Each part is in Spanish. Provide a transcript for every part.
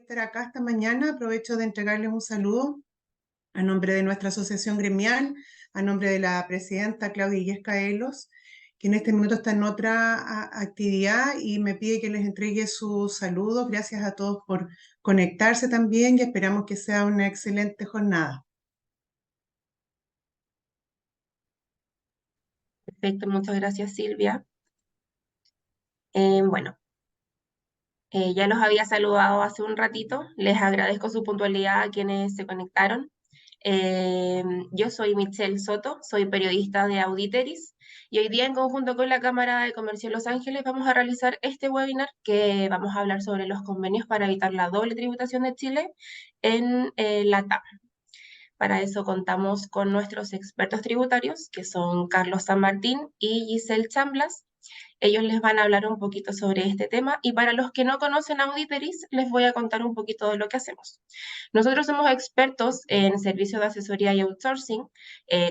estar acá esta mañana. Aprovecho de entregarles un saludo a nombre de nuestra asociación gremial, a nombre de la presidenta Claudia Illesca Elos, que en este minuto está en otra actividad y me pide que les entregue sus saludos. Gracias a todos por conectarse también y esperamos que sea una excelente jornada. Perfecto, muchas gracias, Silvia. Bueno, ya los había saludado hace un ratito. Les agradezco su puntualidad a quienes se conectaron. Yo soy Michelle Soto, soy periodista de Auditeris y hoy día en conjunto con la Cámara de Comercio de Los Ángeles vamos a realizar este webinar que vamos a hablar sobre los convenios para evitar la doble tributación de Chile en la TAM. Para eso contamos con nuestros expertos tributarios, que son Carlos San Martín y Giselle Chamblas. Ellos les van a hablar un poquito sobre este tema y para los que no conocen Auditeris, les voy a contar un poquito de lo que hacemos. Nosotros somos expertos en servicios de asesoría y outsourcing,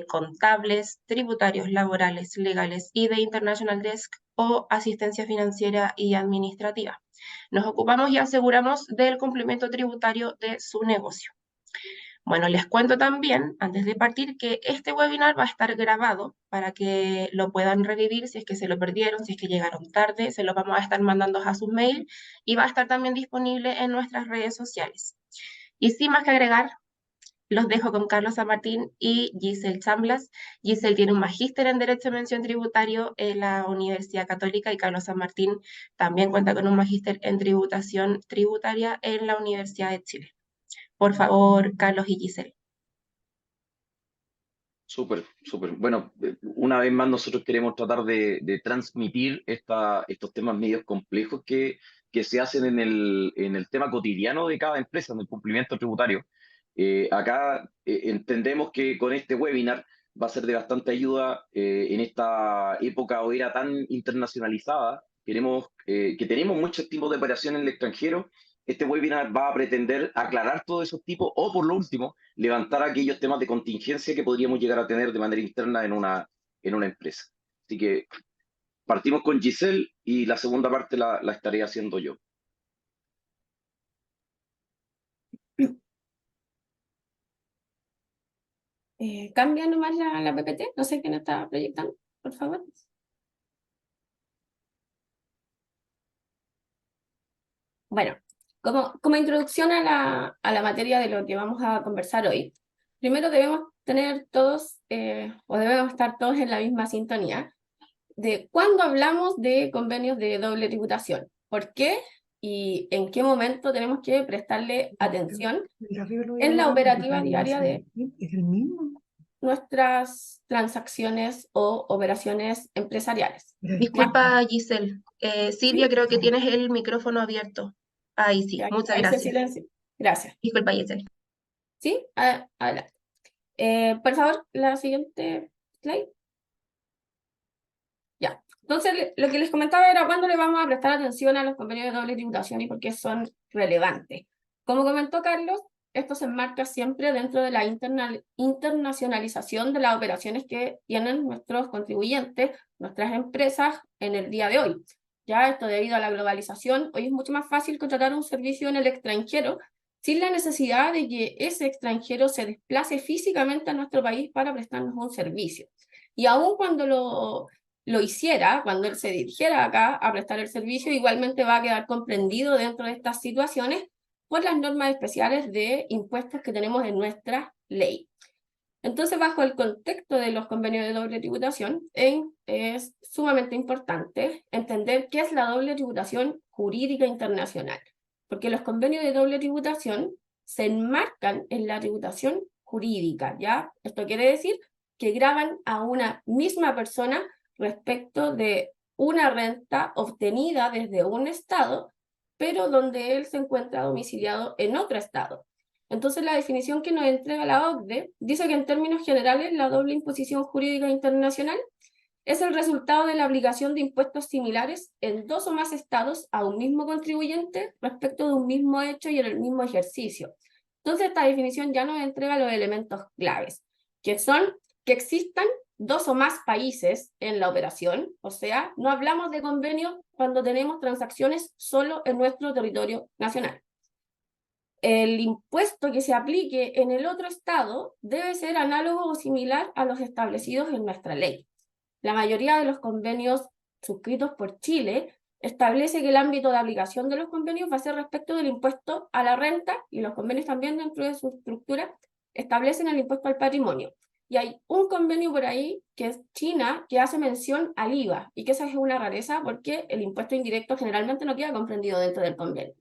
contables, tributarios, laborales, legales y de International Desk o asistencia financiera y administrativa. Nos ocupamos y aseguramos del cumplimiento tributario de su negocio. Bueno, les cuento también, antes de partir, que este webinar va a estar grabado para que lo puedan revivir si es que se lo perdieron, si es que llegaron tarde, se lo vamos a estar mandando a sus mails y va a estar también disponible en nuestras redes sociales. Y sin más que agregar, los dejo con Carlos San Martín y Giselle Chamblas. Giselle tiene un magíster en Derecho de Mención Tributario en la Universidad Católica y Carlos San Martín también cuenta con un magíster en Tributación Tributaria en la Universidad de Chile. Por favor, Carlos y Giselle. Súper, súper. Bueno, una vez más nosotros queremos tratar de transmitir estos temas medios complejos que se hacen en el tema cotidiano de cada empresa, en el cumplimiento tributario. Acá entendemos que con este webinar va a ser de bastante ayuda en esta época o era tan internacionalizada. Queremos que tenemos muchos tipos de operación en el extranjero. Este webinar va a pretender aclarar todos esos tipos o, por lo último, levantar aquellos temas de contingencia que podríamos llegar a tener de manera interna en una empresa. Así que partimos con Giselle y la segunda parte la estaré haciendo yo. Cambia nomás la PPT, no sé quién está proyectando, por favor. Bueno, como introducción a la materia de lo que vamos a conversar hoy, primero debemos tener todos, o debemos estar todos en la misma sintonía, de cuándo hablamos de convenios de doble tributación, por qué y en qué momento tenemos que prestarle atención en la operativa diaria de nuestras transacciones o operaciones empresariales. Disculpa, Giselle. Silvia, ¿sí? Creo que tienes el micrófono abierto. Ahí sí, muchas gracias. Silencio. Gracias. Disculpa, Giselle. ¿Sí? Adelante. Por favor, la siguiente slide. Ya. Entonces, lo que les comentaba era cuándo le vamos a prestar atención a los convenios de doble tributación y por qué son relevantes. Como comentó Carlos, esto se enmarca siempre dentro de la internacionalización de las operaciones que tienen nuestros contribuyentes, nuestras empresas en el día de hoy. Ya esto debido a la globalización, hoy es mucho más fácil contratar un servicio en el extranjero sin la necesidad de que ese extranjero se desplace físicamente a nuestro país para prestarnos un servicio. Y aun cuando lo hiciera, cuando él se dirigiera acá a prestar el servicio, igualmente va a quedar comprendido dentro de estas situaciones por las normas especiales de impuestos que tenemos en nuestra ley. Entonces, bajo el contexto de los convenios de doble tributación, es sumamente importante entender qué es la doble tributación jurídica internacional, porque los convenios de doble tributación se enmarcan en la tributación jurídica, ¿ya? Esto quiere decir que gravan a una misma persona respecto de una renta obtenida desde un estado, pero donde él se encuentra domiciliado en otro estado. Entonces la definición que nos entrega la OCDE dice que en términos generales la doble imposición jurídica internacional es el resultado de la obligación de impuestos similares en dos o más estados a un mismo contribuyente respecto de un mismo hecho y en el mismo ejercicio. Entonces esta definición ya nos entrega los elementos claves, que son que existan dos o más países en la operación, o sea, no hablamos de convenios cuando tenemos transacciones solo en nuestro territorio nacional. el impuesto que se aplique en el otro estado debe ser análogo o similar a los establecidos en nuestra ley. La mayoría de los convenios suscritos por Chile establece que el ámbito de aplicación de los convenios va a ser respecto del impuesto a la renta, y los convenios también dentro de su estructura establecen el impuesto al patrimonio. Y hay un convenio por ahí, que es China, que hace mención al IVA, y que esa es una rareza porque el impuesto indirecto generalmente no queda comprendido dentro del convenio.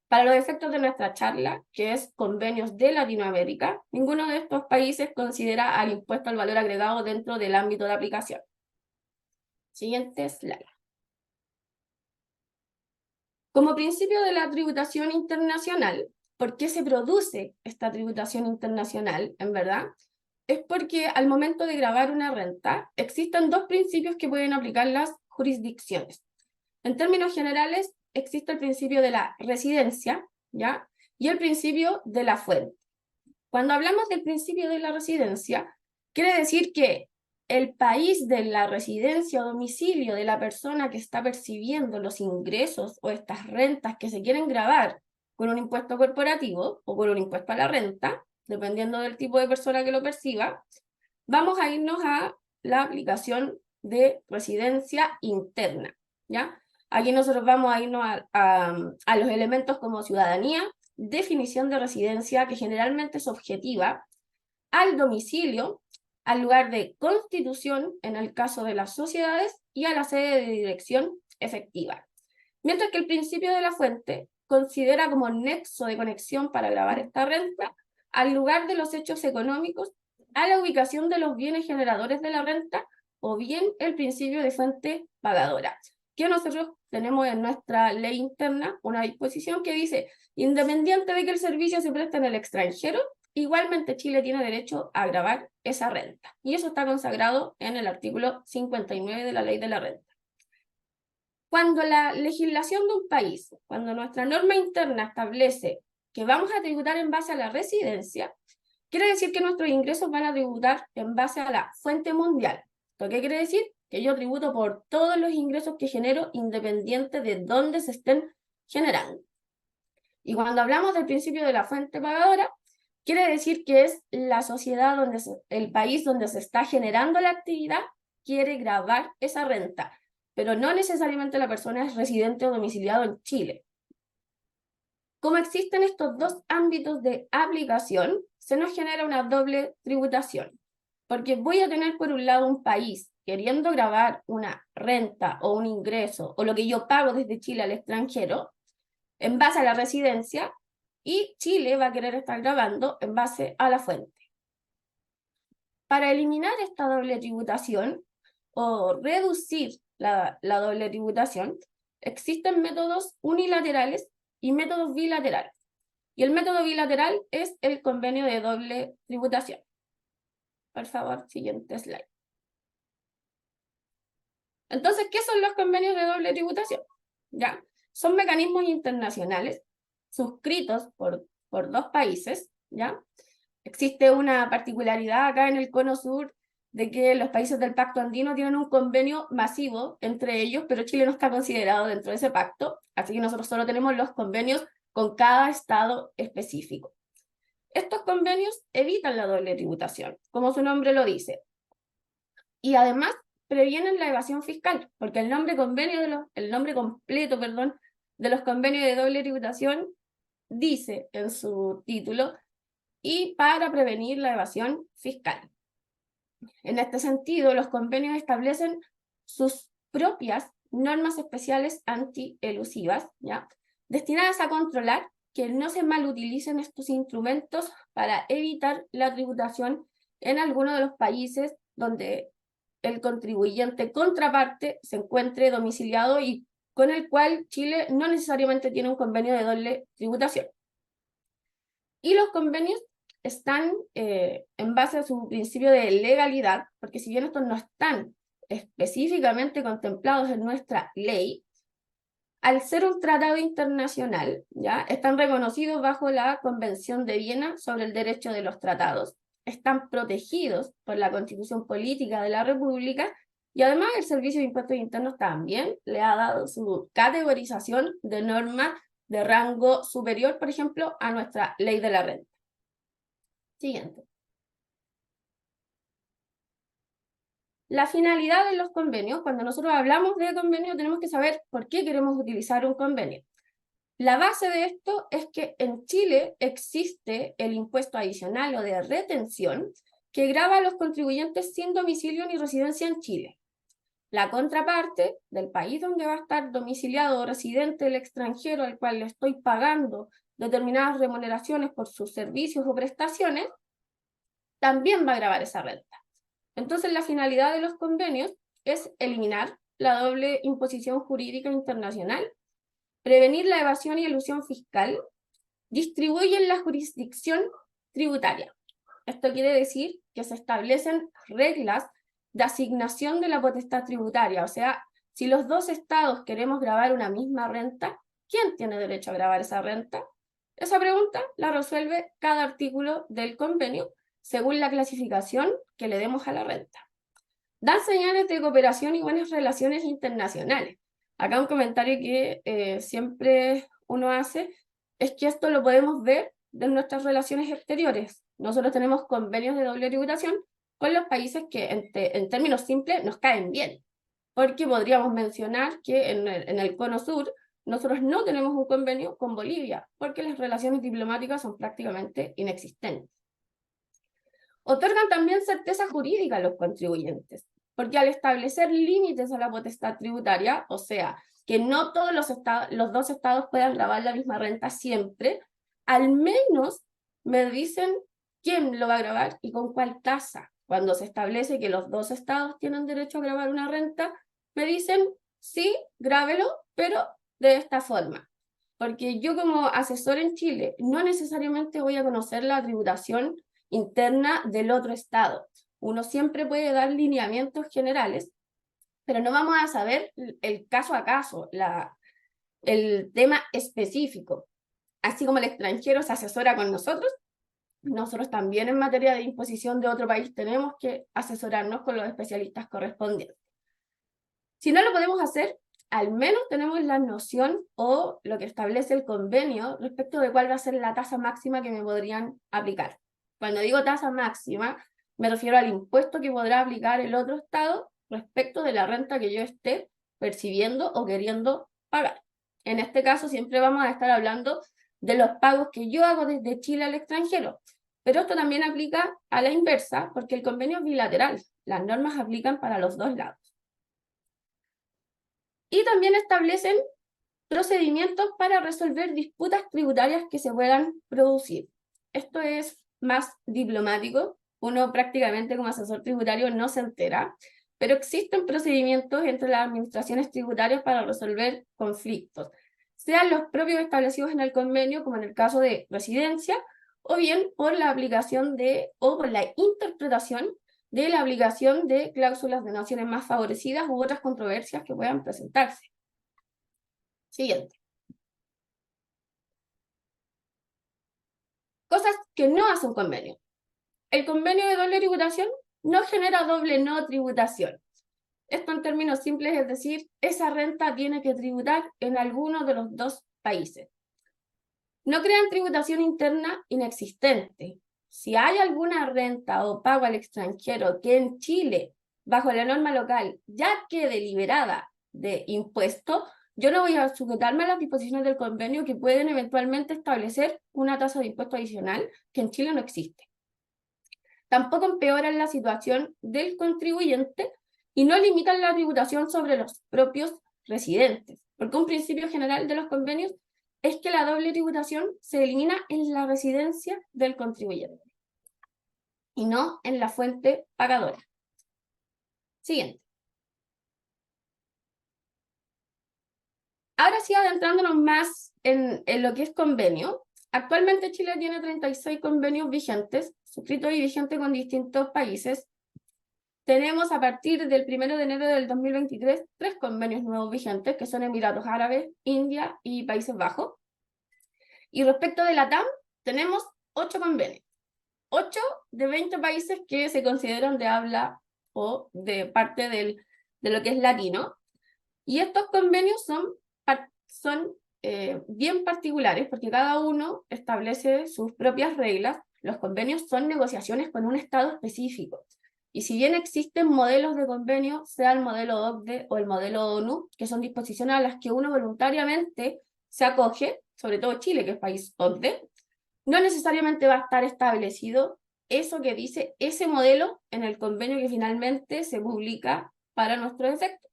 Para los efectos de nuestra charla, que es convenios de Latinoamérica, ninguno de estos países considera al impuesto al valor agregado dentro del ámbito de aplicación. Siguiente slide. Como principio de la tributación internacional, ¿por qué se produce esta tributación internacional, en verdad? Es porque al momento de gravar una renta, existen dos principios que pueden aplicar las jurisdicciones. En términos generales, existe el principio de la residencia, ¿ya? Y el principio de la fuente. Cuando hablamos del principio de la residencia, quiere decir que el país de la residencia o domicilio de la persona que está percibiendo los ingresos o estas rentas que se quieren gravar con un impuesto corporativo o con un impuesto a la renta, dependiendo del tipo de persona que lo perciba, vamos a irnos a la aplicación de residencia interna, ¿ya? Aquí nosotros vamos a irnos a los elementos como ciudadanía, definición de residencia, que generalmente es objetiva, al domicilio, al lugar de constitución, en el caso de las sociedades, y a la sede de dirección efectiva. Mientras que el principio de la fuente considera como nexo de conexión para gravar esta renta al lugar de los hechos económicos, a la ubicación de los bienes generadores de la renta, o bien el principio de fuente pagadora, que nosotros tenemos en nuestra ley interna una disposición que dice, independiente de que el servicio se preste en el extranjero, igualmente Chile tiene derecho a gravar esa renta. Y eso está consagrado en el artículo 59 de la ley de la renta. Cuando la legislación de un país, cuando nuestra norma interna establece que vamos a tributar en base a la residencia, quiere decir que nuestros ingresos van a tributar en base a la fuente mundial. ¿Esto qué quiere decir? Que yo tributo por todos los ingresos que genero independiente de dónde se estén generando. Y cuando hablamos del principio de la fuente pagadora, quiere decir que es la sociedad, el país donde se está generando la actividad, quiere gravar esa renta, pero no necesariamente la persona es residente o domiciliado en Chile. Como existen estos dos ámbitos de aplicación, se nos genera una doble tributación, porque voy a tener por un lado un país queriendo gravar una renta o un ingreso, o lo que yo pago desde Chile al extranjero, en base a la residencia, y Chile va a querer estar grabando en base a la fuente. Para eliminar esta doble tributación o reducir la doble tributación, existen métodos unilaterales y métodos bilaterales. Y el método bilateral es el convenio de doble tributación. Por favor, siguiente slide. Entonces, ¿qué son los convenios de doble tributación? ¿Ya? Son mecanismos internacionales suscritos por dos países, ¿ya? Existe una particularidad acá en el Cono Sur de que los países del Pacto Andino tienen un convenio masivo entre ellos, pero Chile no está considerado dentro de ese pacto, así que nosotros solo tenemos los convenios con cada estado específico. Estos convenios evitan la doble tributación, como su nombre lo dice, y además previenen la evasión fiscal, porque el nombre completo de los convenios de doble tributación dice en su título, y para prevenir la evasión fiscal. En este sentido, los convenios establecen sus propias normas especiales antielusivas, ¿ya? Destinadas a controlar que no se malutilicen estos instrumentos para evitar la tributación en alguno de los países donde el contribuyente contraparte se encuentre domiciliado y con el cual Chile no necesariamente tiene un convenio de doble tributación. Y los convenios están en base a su principio de legalidad, porque si bien estos no están específicamente contemplados en nuestra ley, al ser un tratado internacional, ¿ya? Están reconocidos bajo la Convención de Viena sobre el Derecho de los Tratados, están protegidos por la Constitución Política de la República, y además el Servicio de Impuestos Internos también le ha dado su categorización de norma de rango superior, por ejemplo, a nuestra ley de la renta. Siguiente. La finalidad de los convenios. Cuando nosotros hablamos de convenio, tenemos que saber por qué queremos utilizar un convenio. La base de esto es que en Chile existe el impuesto adicional o de retención que grava a los contribuyentes sin domicilio ni residencia en Chile. La contraparte del país donde va a estar domiciliado o residente el extranjero al cual le estoy pagando determinadas remuneraciones por sus servicios o prestaciones, también va a gravar esa renta. Entonces, la finalidad de los convenios es eliminar la doble imposición jurídica internacional, prevenir la evasión y elusión fiscal, distribuyen la jurisdicción tributaria. Esto quiere decir que se establecen reglas de asignación de la potestad tributaria, o sea, si los dos estados queremos gravar una misma renta, ¿quién tiene derecho a gravar esa renta? Esa pregunta la resuelve cada artículo del convenio según la clasificación que le demos a la renta. Dan señales de cooperación y buenas relaciones internacionales. Acá un comentario que siempre uno hace es que esto lo podemos ver de nuestras relaciones exteriores. Nosotros tenemos convenios de doble tributación con los países que en términos simples nos caen bien, porque podríamos mencionar que en el Cono Sur nosotros no tenemos un convenio con Bolivia, porque las relaciones diplomáticas son prácticamente inexistentes. Otorgan también certeza jurídica a los contribuyentes, porque al establecer límites a la potestad tributaria, o sea, que no todos los dos estados puedan gravar la misma renta siempre, al menos me dicen quién lo va a gravar y con cuál tasa. Cuando se establece que los dos estados tienen derecho a gravar una renta, me dicen, sí, grábelo, pero de esta forma. Porque yo como asesor en Chile no necesariamente voy a conocer la tributación interna del otro estado. Uno siempre puede dar lineamientos generales, pero no vamos a saber el caso a caso, el tema específico. Así como el extranjero se asesora con nosotros, nosotros también en materia de imposición de otro país tenemos que asesorarnos con los especialistas correspondientes. Si no lo podemos hacer, al menos tenemos la noción o lo que establece el convenio respecto de cuál va a ser la tasa máxima que me podrían aplicar. Cuando digo tasa máxima, me refiero al impuesto que podrá aplicar el otro estado respecto de la renta que yo esté percibiendo o queriendo pagar. En este caso siempre vamos a estar hablando de los pagos que yo hago desde Chile al extranjero, pero esto también aplica a la inversa porque el convenio es bilateral, las normas aplican para los dos lados. Y también establecen procedimientos para resolver disputas tributarias que se puedan producir. Esto es más diplomático, uno prácticamente como asesor tributario no se entera, pero existen procedimientos entre las administraciones tributarias para resolver conflictos, sean los propios establecidos en el convenio, como en el caso de residencia, o bien por la aplicación o por la interpretación de la aplicación de cláusulas de naciones más favorecidas u otras controversias que puedan presentarse. Siguiente. Cosas que no hace un convenio. El convenio de doble tributación no genera doble no tributación. Esto en términos simples es decir, esa renta tiene que tributar en alguno de los dos países. No crean tributación interna inexistente. Si hay alguna renta o pago al extranjero que en Chile, bajo la norma local, ya quede liberada de impuesto, yo no voy a sujetarme a las disposiciones del convenio que pueden eventualmente establecer una tasa de impuesto adicional que en Chile no existe. Tampoco empeoran la situación del contribuyente y no limitan la tributación sobre los propios residentes, porque un principio general de los convenios es que la doble tributación se elimina en la residencia del contribuyente y no en la fuente pagadora. Siguiente. Ahora sí, adentrándonos más en lo que es convenio. Actualmente Chile tiene 36 convenios vigentes, suscritos y vigentes con distintos países. Tenemos a partir del 1 de enero del 2023 3 convenios nuevos vigentes, que son Emiratos Árabes, India y Países Bajos. Y respecto de la TAM, tenemos 8 convenios. 8 de 20 países que se consideran de habla o de parte de lo que es latino. Y estos convenios son bien particulares, porque cada uno establece sus propias reglas. Los convenios son negociaciones con un Estado específico. Y si bien existen modelos de convenio, sea el modelo OCDE o el modelo ONU, que son disposiciones a las que uno voluntariamente se acoge, sobre todo Chile, que es país OCDE, no necesariamente va a estar establecido eso que dice ese modelo en el convenio que finalmente se publica para nuestro efecto.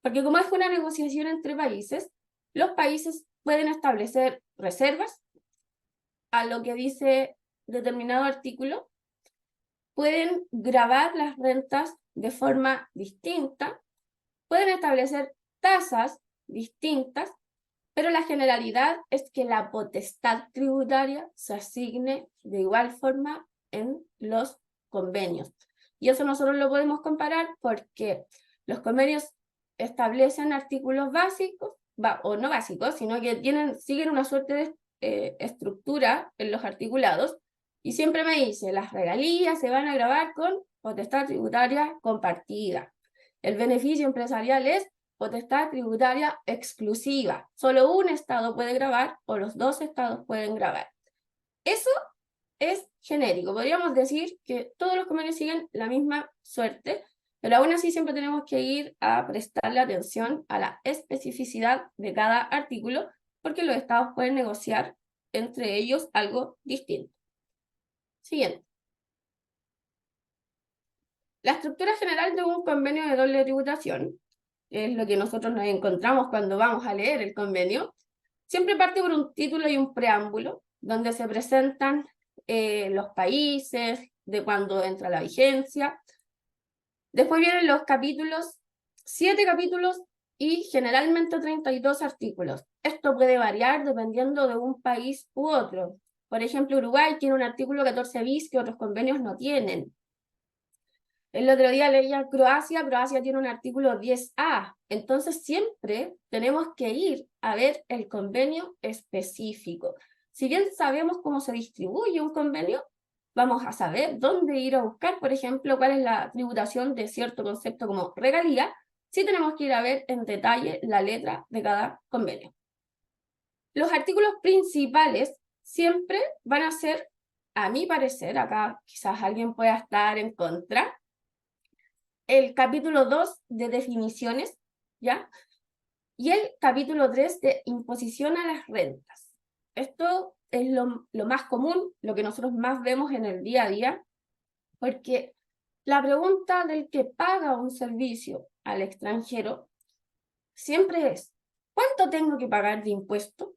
Porque como es una negociación entre países, los países pueden establecer reservas a lo que dice determinado artículo, pueden gravar las rentas de forma distinta, pueden establecer tasas distintas, pero la generalidad es que la potestad tributaria se asigne de igual forma en los convenios. Y eso nosotros lo podemos comparar porque los convenios establecen artículos básicos, o no básicos, sino que siguen una suerte de estructura en los articulados, y siempre me dice, las regalías se van a gravar con potestad tributaria compartida. El beneficio empresarial es potestad tributaria exclusiva. Solo un Estado puede gravar o los dos Estados pueden gravar. Eso es genérico. Podríamos decir que todos los convenios siguen la misma suerte, pero aún así siempre tenemos que ir a prestarle atención a la especificidad de cada artículo, porque los Estados pueden negociar entre ellos algo distinto. Siguiente. La estructura general de un convenio de doble tributación, es lo que nosotros nos encontramos cuando vamos a leer el convenio, siempre parte por un título y un preámbulo, donde se presentan los países, de cuándo entra la vigencia. Después vienen los capítulos, 7 capítulos y generalmente 32 artículos. Esto puede variar dependiendo de un país u otro. Por ejemplo, Uruguay tiene un artículo 14 bis que otros convenios no tienen. El otro día leía Croacia tiene un artículo 10A. Entonces siempre tenemos que ir a ver el convenio específico. Si bien sabemos cómo se distribuye un convenio, vamos a saber dónde ir a buscar, por ejemplo, cuál es la tributación de cierto concepto como regalía, sí tenemos que ir a ver en detalle la letra de cada convenio. Los artículos principales siempre van a ser, a mi parecer, acá quizás alguien pueda estar en contra, el capítulo 2 de definiciones, ¿ya? Y el capítulo 3 de imposición a las rentas. Esto es lo más común, lo que nosotros más vemos en el día a día, porque la pregunta del que paga un servicio al extranjero siempre es, ¿cuánto tengo que pagar de impuesto?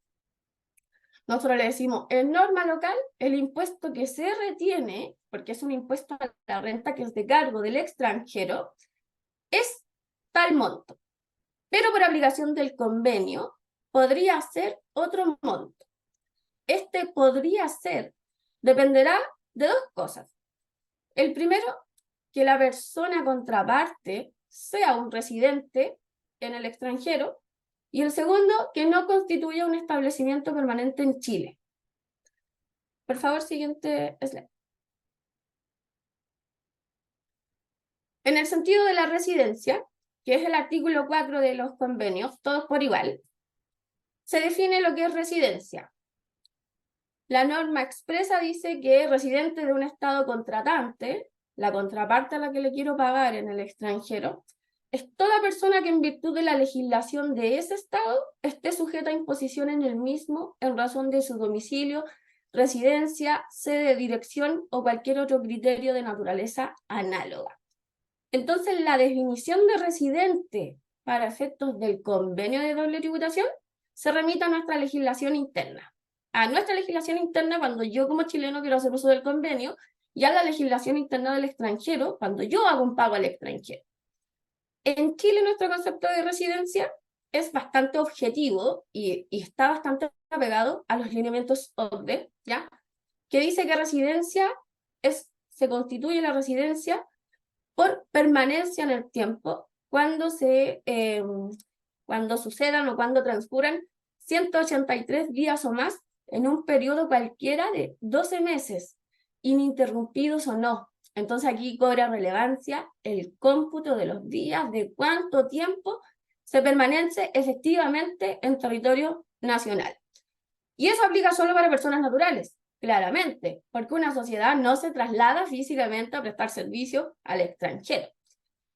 Nosotros le decimos, en norma local, el impuesto que se retiene, porque es un impuesto a la renta que es de cargo del extranjero, es tal monto. Pero por aplicación del convenio, podría ser otro monto. Este podría ser, dependerá de dos cosas. El primero, que la persona contraparte sea un residente en el extranjero, y el segundo, que no constituya un establecimiento permanente en Chile. Por favor, siguiente slide. En el sentido de la residencia, que es el artículo 4 de los convenios, todos por igual, se define lo que es residencia. La norma expresa dice que residente de un estado contratante, la contraparte a la que le quiero pagar en el extranjero, es toda persona que en virtud de la legislación de ese estado esté sujeta a imposición en el mismo en razón de su domicilio, residencia, sede, dirección o cualquier otro criterio de naturaleza análoga. Entonces, la definición de residente para efectos del convenio de doble tributación se remite a nuestra legislación interna. A nuestra legislación interna cuando yo como chileno quiero hacer uso del convenio, y a la legislación interna del extranjero cuando yo hago un pago al extranjero. En Chile nuestro concepto de residencia es bastante objetivo y está bastante apegado a los lineamientos OCDE, ¿ya? Que dice que residencia se constituye la residencia por permanencia en el tiempo cuando sucedan o cuando transcurran 183 días o más en un periodo cualquiera de 12 meses, ininterrumpidos o no. Entonces aquí cobra relevancia el cómputo de los días, de cuánto tiempo se permanece efectivamente en territorio nacional. Y eso aplica solo para personas naturales, claramente, porque una sociedad no se traslada físicamente a prestar servicio al extranjero.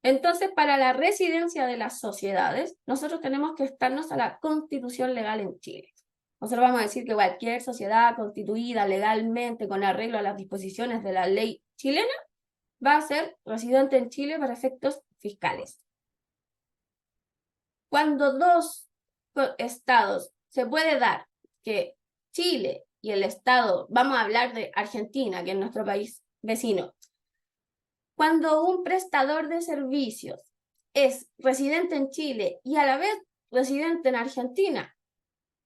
Entonces, para la residencia de las sociedades, nosotros tenemos que estarnos a la constitución legal en Chile. Nosotros vamos a decir que cualquier sociedad constituida legalmente con arreglo a las disposiciones de la ley chilena va a ser residente en Chile para efectos fiscales. Cuando dos estados se puede dar que Chile y el estado, vamos a hablar de Argentina, que es nuestro país vecino, cuando un prestador de servicios es residente en Chile y a la vez residente en Argentina,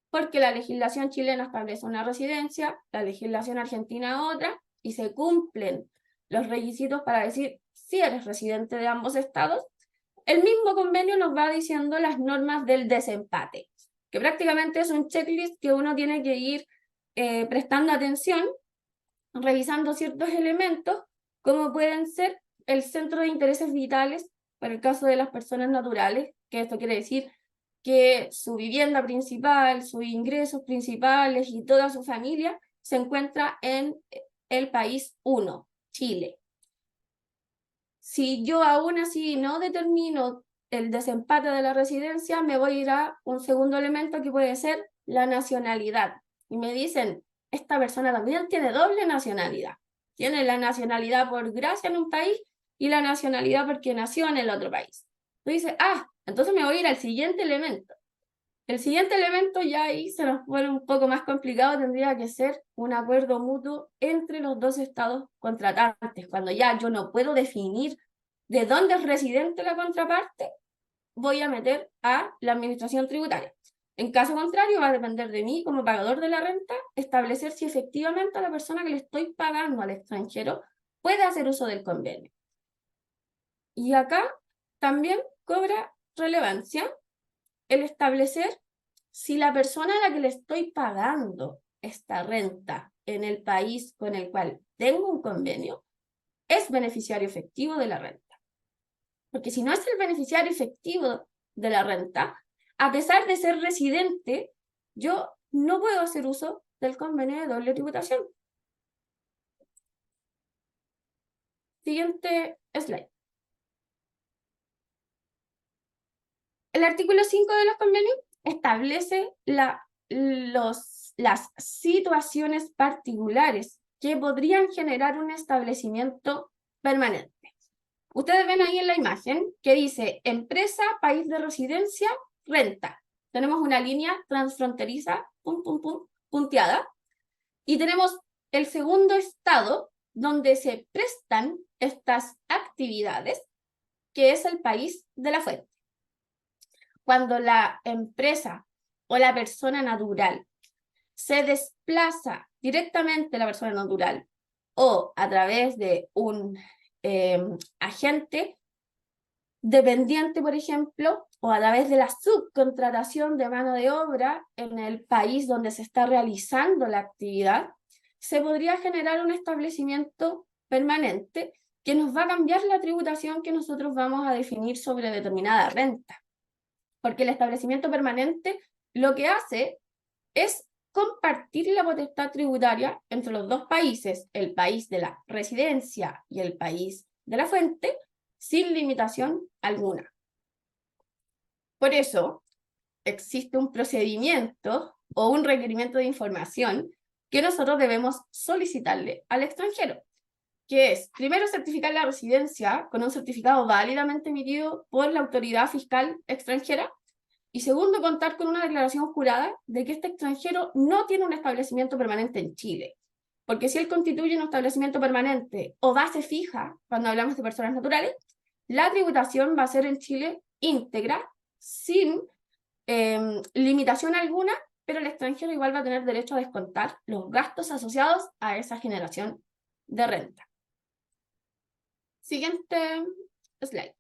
porque la legislación chilena establece una residencia, la legislación argentina otra, y se cumplen los requisitos para decir si eres residente de ambos estados, el mismo convenio nos va diciendo las normas del desempate, que prácticamente es un checklist que uno tiene que ir prestando atención, revisando ciertos elementos, como pueden ser el centro de intereses vitales para el caso de las personas naturales, que esto quiere decir que su vivienda principal, sus ingresos principales y toda su familia se encuentra en el país 1, Chile. Si yo aún así no determino el desempate de la residencia, me voy a ir a un segundo elemento que puede ser la nacionalidad. Y me dicen, esta persona también tiene doble nacionalidad. Tiene la nacionalidad por gracia en un país y la nacionalidad porque nació en el otro país. Entonces dice, entonces me voy a ir al siguiente elemento. El siguiente elemento ya ahí se nos pone un poco más complicado, tendría que ser un acuerdo mutuo entre los dos estados contratantes. Cuando ya yo no puedo definir de dónde es residente la contraparte, voy a meter a la administración tributaria. En caso contrario, va a depender de mí como pagador de la renta establecer si efectivamente a la persona que le estoy pagando al extranjero puede hacer uso del convenio. Y acá también cobra relevancia el establecer si la persona a la que le estoy pagando esta renta en el país con el cual tengo un convenio es beneficiario efectivo de la renta. Porque si no es el beneficiario efectivo de la renta, a pesar de ser residente, yo no puedo hacer uso del convenio de doble tributación. Siguiente slide. El artículo 5 de los convenios establece las situaciones particulares que podrían generar un establecimiento permanente. Ustedes ven ahí en la imagen que dice empresa, país de residencia, renta. Tenemos una línea transfronteriza, punteada, y tenemos el segundo estado donde se prestan estas actividades, que es el país de la fuente. Cuando la empresa o la persona natural se desplaza directamente la persona natural o a través de un agente dependiente, por ejemplo, o a través de la subcontratación de mano de obra en el país donde se está realizando la actividad, se podría generar un establecimiento permanente que nos va a cambiar la tributación que nosotros vamos a definir sobre determinada renta. Porque el establecimiento permanente lo que hace es compartir la potestad tributaria entre los dos países, el país de la residencia y el país de la fuente, sin limitación alguna. Por eso, existe un procedimiento o un requerimiento de información que nosotros debemos solicitarle al extranjero, que es, primero, certificar la residencia con un certificado válidamente emitido por la autoridad fiscal extranjera, y segundo, contar con una declaración jurada de que este extranjero no tiene un establecimiento permanente en Chile. Porque si él constituye un establecimiento permanente o base fija, cuando hablamos de personas naturales, la tributación va a ser en Chile íntegra, sin limitación alguna, pero el extranjero igual va a tener derecho a descontar los gastos asociados a esa generación de renta. Siguiente slide.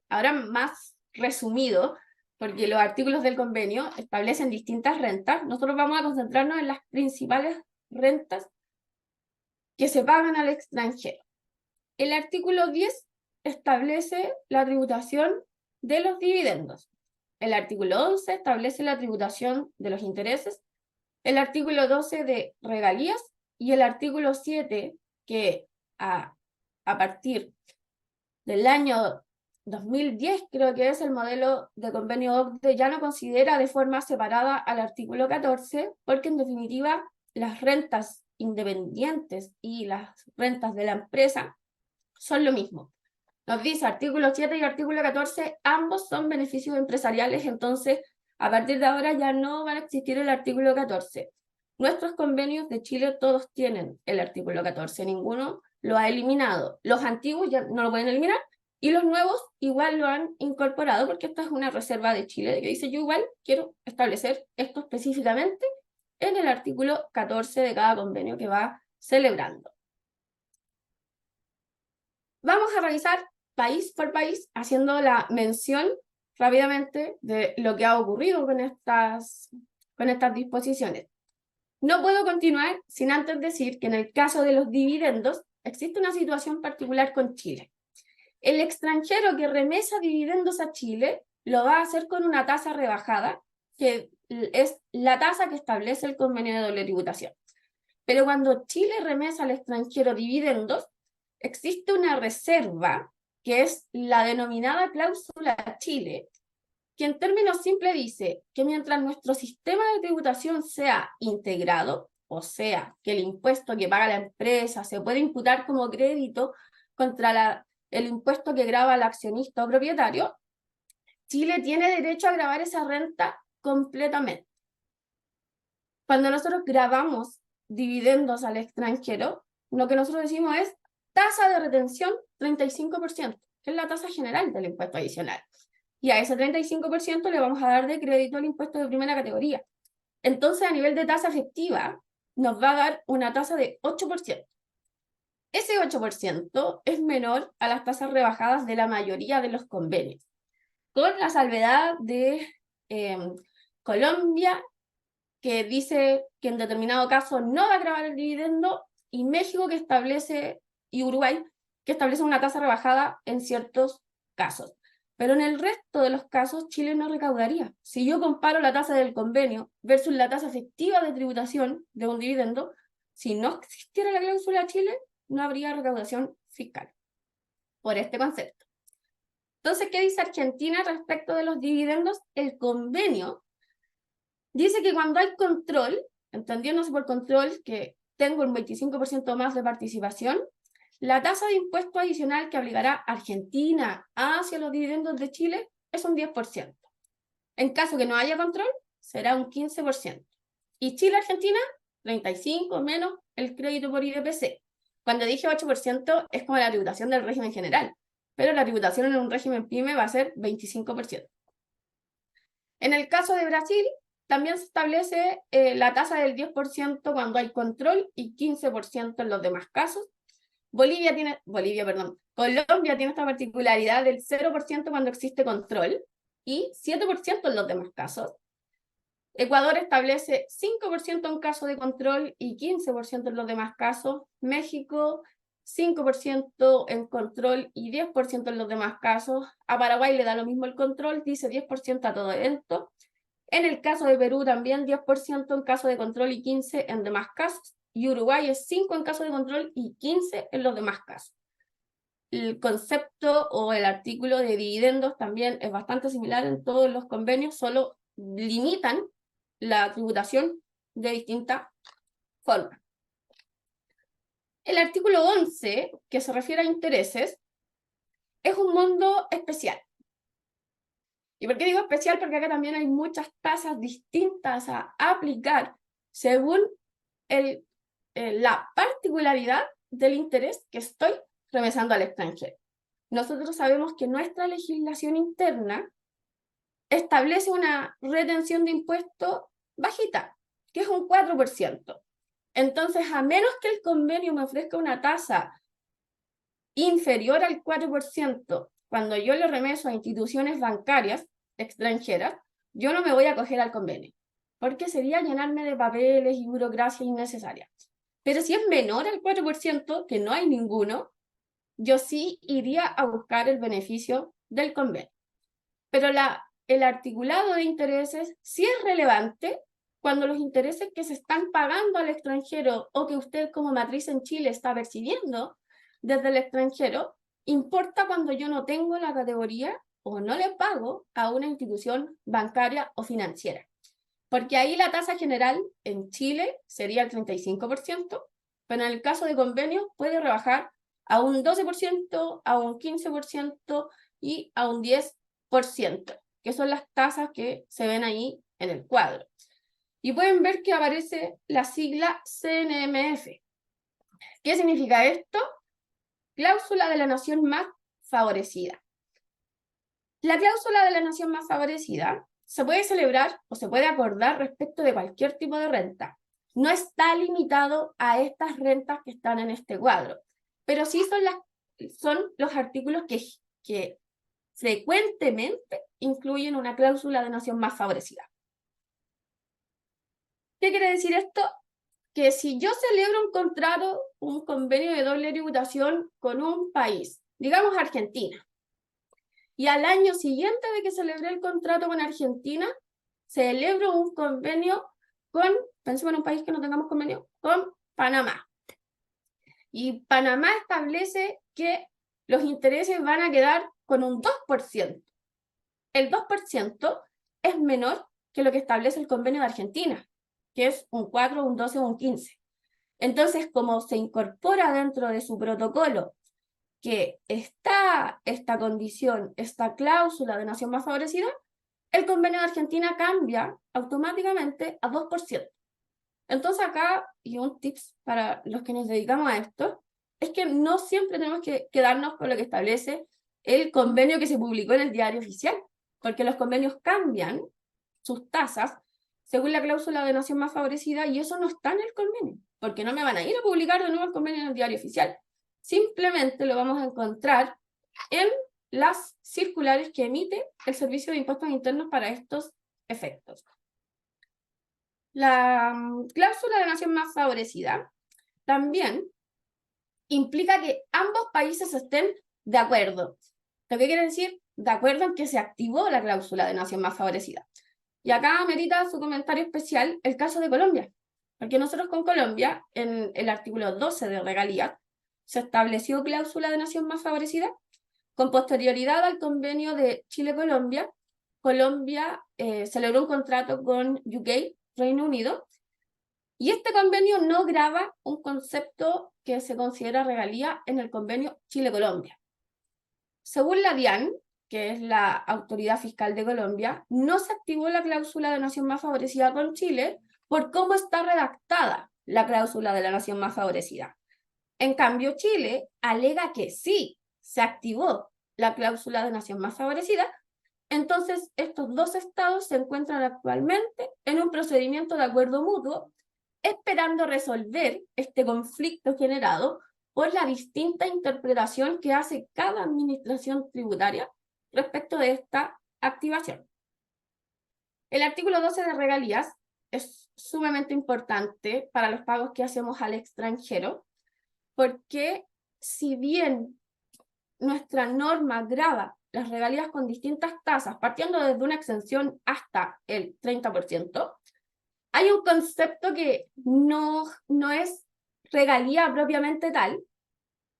Ahora más resumido, porque los artículos del convenio establecen distintas rentas, nosotros vamos a concentrarnos en las principales rentas que se pagan al extranjero. El artículo 10 establece la tributación de los dividendos. El artículo 11 establece la tributación de los intereses, el artículo 12 de regalías y el artículo 7 que a partir del año 2010, creo que es el modelo de convenio OCDE, ya no considera de forma separada al artículo 14, porque en definitiva las rentas independientes y las rentas de la empresa son lo mismo. Nos dice artículo 7 y artículo 14, ambos son beneficios empresariales, entonces a partir de ahora ya no van a existir el artículo 14. Nuestros convenios de Chile todos tienen el artículo 14, ninguno lo ha eliminado. Los antiguos ya no lo pueden eliminar y los nuevos igual lo han incorporado porque esta es una reserva de Chile que dice yo igual quiero establecer esto específicamente en el artículo 14 de cada convenio que va celebrando. Vamos a revisar país por país haciendo la mención rápidamente de lo que ha ocurrido con estas disposiciones. No puedo continuar sin antes decir que en el caso de los dividendos existe una situación particular con Chile. El extranjero que remesa dividendos a Chile lo va a hacer con una tasa rebajada, que es la tasa que establece el convenio de doble tributación. Pero cuando Chile remesa al extranjero dividendos, existe una reserva, que es la denominada cláusula Chile, que en términos simples dice que mientras nuestro sistema de tributación sea integrado, o sea, que el impuesto que paga la empresa se puede imputar como crédito contra el impuesto que grava el accionista o propietario, Chile tiene derecho a gravar esa renta completamente. Cuando nosotros gravamos dividendos al extranjero, lo que nosotros decimos es tasa de retención 35%, que es la tasa general del impuesto adicional. Y a ese 35% le vamos a dar de crédito el impuesto de primera categoría. Entonces, a nivel de tasa efectiva, nos va a dar una tasa de 8%. Ese 8% es menor a las tasas rebajadas de la mayoría de los convenios, con la salvedad de Colombia, que dice que en determinado caso no va a gravar el dividendo, y México que establece, y Uruguay, que establece una tasa rebajada en ciertos casos. Pero en el resto de los casos, Chile no recaudaría. Si yo comparo la tasa del convenio versus la tasa efectiva de tributación de un dividendo, si no existiera la cláusula Chile, no habría recaudación fiscal por este concepto. Entonces, ¿qué dice Argentina respecto de los dividendos? El convenio dice que cuando hay control, entendiéndose por control que tengo un 25% más de participación, la tasa de impuesto adicional que obligará a Argentina hacia los dividendos de Chile es un 10%. En caso que no haya control, será un 15%. Y Chile-Argentina, 35% menos el crédito por IDPC. Cuando dije 8% es como la tributación del régimen general, pero la tributación en un régimen PYME va a ser 25%. En el caso de Brasil, también se establece la tasa del 10% cuando hay control y 15% en los demás casos. Colombia tiene esta particularidad del 0% cuando existe control y 7% en los demás casos. Ecuador establece 5% en caso de control y 15% en los demás casos. México, 5% en control y 10% en los demás casos. A Paraguay le da lo mismo el control, dice 10% a todo evento. En el caso de Perú también 10% en caso de control y 15% en demás casos. Y Uruguay es 5% en caso de control y 15% en los demás casos. El concepto o el artículo de dividendos también es bastante similar en todos los convenios, solo limitan la tributación de distinta forma. El artículo 11, que se refiere a intereses, es un mundo especial. ¿Y por qué digo especial? Porque acá también hay muchas tasas distintas a aplicar según la particularidad del interés que estoy remesando al extranjero. Nosotros sabemos que nuestra legislación interna establece una retención de impuestos bajita, que es un 4%. Entonces, a menos que el convenio me ofrezca una tasa inferior al 4%, cuando yo le remeso a instituciones bancarias extranjeras, yo no me voy a acoger al convenio, porque sería llenarme de papeles y burocracia innecesaria. Pero si es menor al 4%, que no hay ninguno, yo sí iría a buscar el beneficio del convenio. Pero el articulado de intereses sí es relevante cuando los intereses que se están pagando al extranjero o que usted como matriz en Chile está percibiendo desde el extranjero, importa cuando yo no tengo la categoría o no le pago a una institución bancaria o financiera. Porque ahí la tasa general en Chile sería el 35%, pero en el caso de convenios puede rebajar a un 12%, a un 15% y a un 10%, que son las tasas que se ven ahí en el cuadro. Y pueden ver que aparece la sigla CNMF. ¿Qué significa esto? Cláusula de la nación más favorecida. La cláusula de la nación más favorecida se puede celebrar o se puede acordar respecto de cualquier tipo de renta. No está limitado a estas rentas que están en este cuadro, pero sí son los artículos que frecuentemente incluyen una cláusula de nación más favorecida. ¿Qué quiere decir esto? Que si yo celebro un contrato, un convenio de doble tributación con un país, digamos Argentina, y al año siguiente de que celebré el contrato con Argentina, celebro un convenio con, pensemos en un país que no tengamos convenio, con Panamá. Y Panamá establece que los intereses van a quedar con un 2%. El 2% es menor que lo que establece el convenio de Argentina, que es un 4, un 12 o un 15. Entonces, como se incorpora dentro de su protocolo que está esta condición, esta cláusula de nación más favorecida, el convenio de Argentina cambia automáticamente a 2%. Entonces acá, y un tips para los que nos dedicamos a esto, es que no siempre tenemos que quedarnos con lo que establece el convenio que se publicó en el diario oficial, porque los convenios cambian sus tasas según la cláusula de nación más favorecida y eso no está en el convenio, porque no me van a ir a publicar de nuevo el convenio en el diario oficial. Simplemente lo vamos a encontrar en las circulares que emite el Servicio de Impuestos Internos para estos efectos. La cláusula de nación más favorecida también implica que ambos países estén de acuerdo. ¿Lo que quiere decir? De acuerdo en que se activó la cláusula de nación más favorecida. Y acá merita su comentario especial el caso de Colombia, porque nosotros con Colombia, en el artículo 12 de regalías, se estableció cláusula de nación más favorecida. Con posterioridad al convenio de Chile-Colombia, Colombia celebró un contrato con UK, Reino Unido, y este convenio no grava un concepto que se considera regalía en el convenio Chile-Colombia. Según la DIAN, que es la autoridad fiscal de Colombia, no se activó la cláusula de nación más favorecida con Chile por cómo está redactada la cláusula de la nación más favorecida. En cambio, Chile alega que sí se activó la cláusula de nación más favorecida. Entonces, estos dos estados se encuentran actualmente en un procedimiento de acuerdo mutuo, esperando resolver este conflicto generado por la distinta interpretación que hace cada administración tributaria respecto de esta activación. El artículo 12 de regalías es sumamente importante para los pagos que hacemos al extranjero, porque si bien nuestra norma grava las regalías con distintas tasas, partiendo desde una exención hasta el 30%, hay un concepto que no es regalía propiamente tal,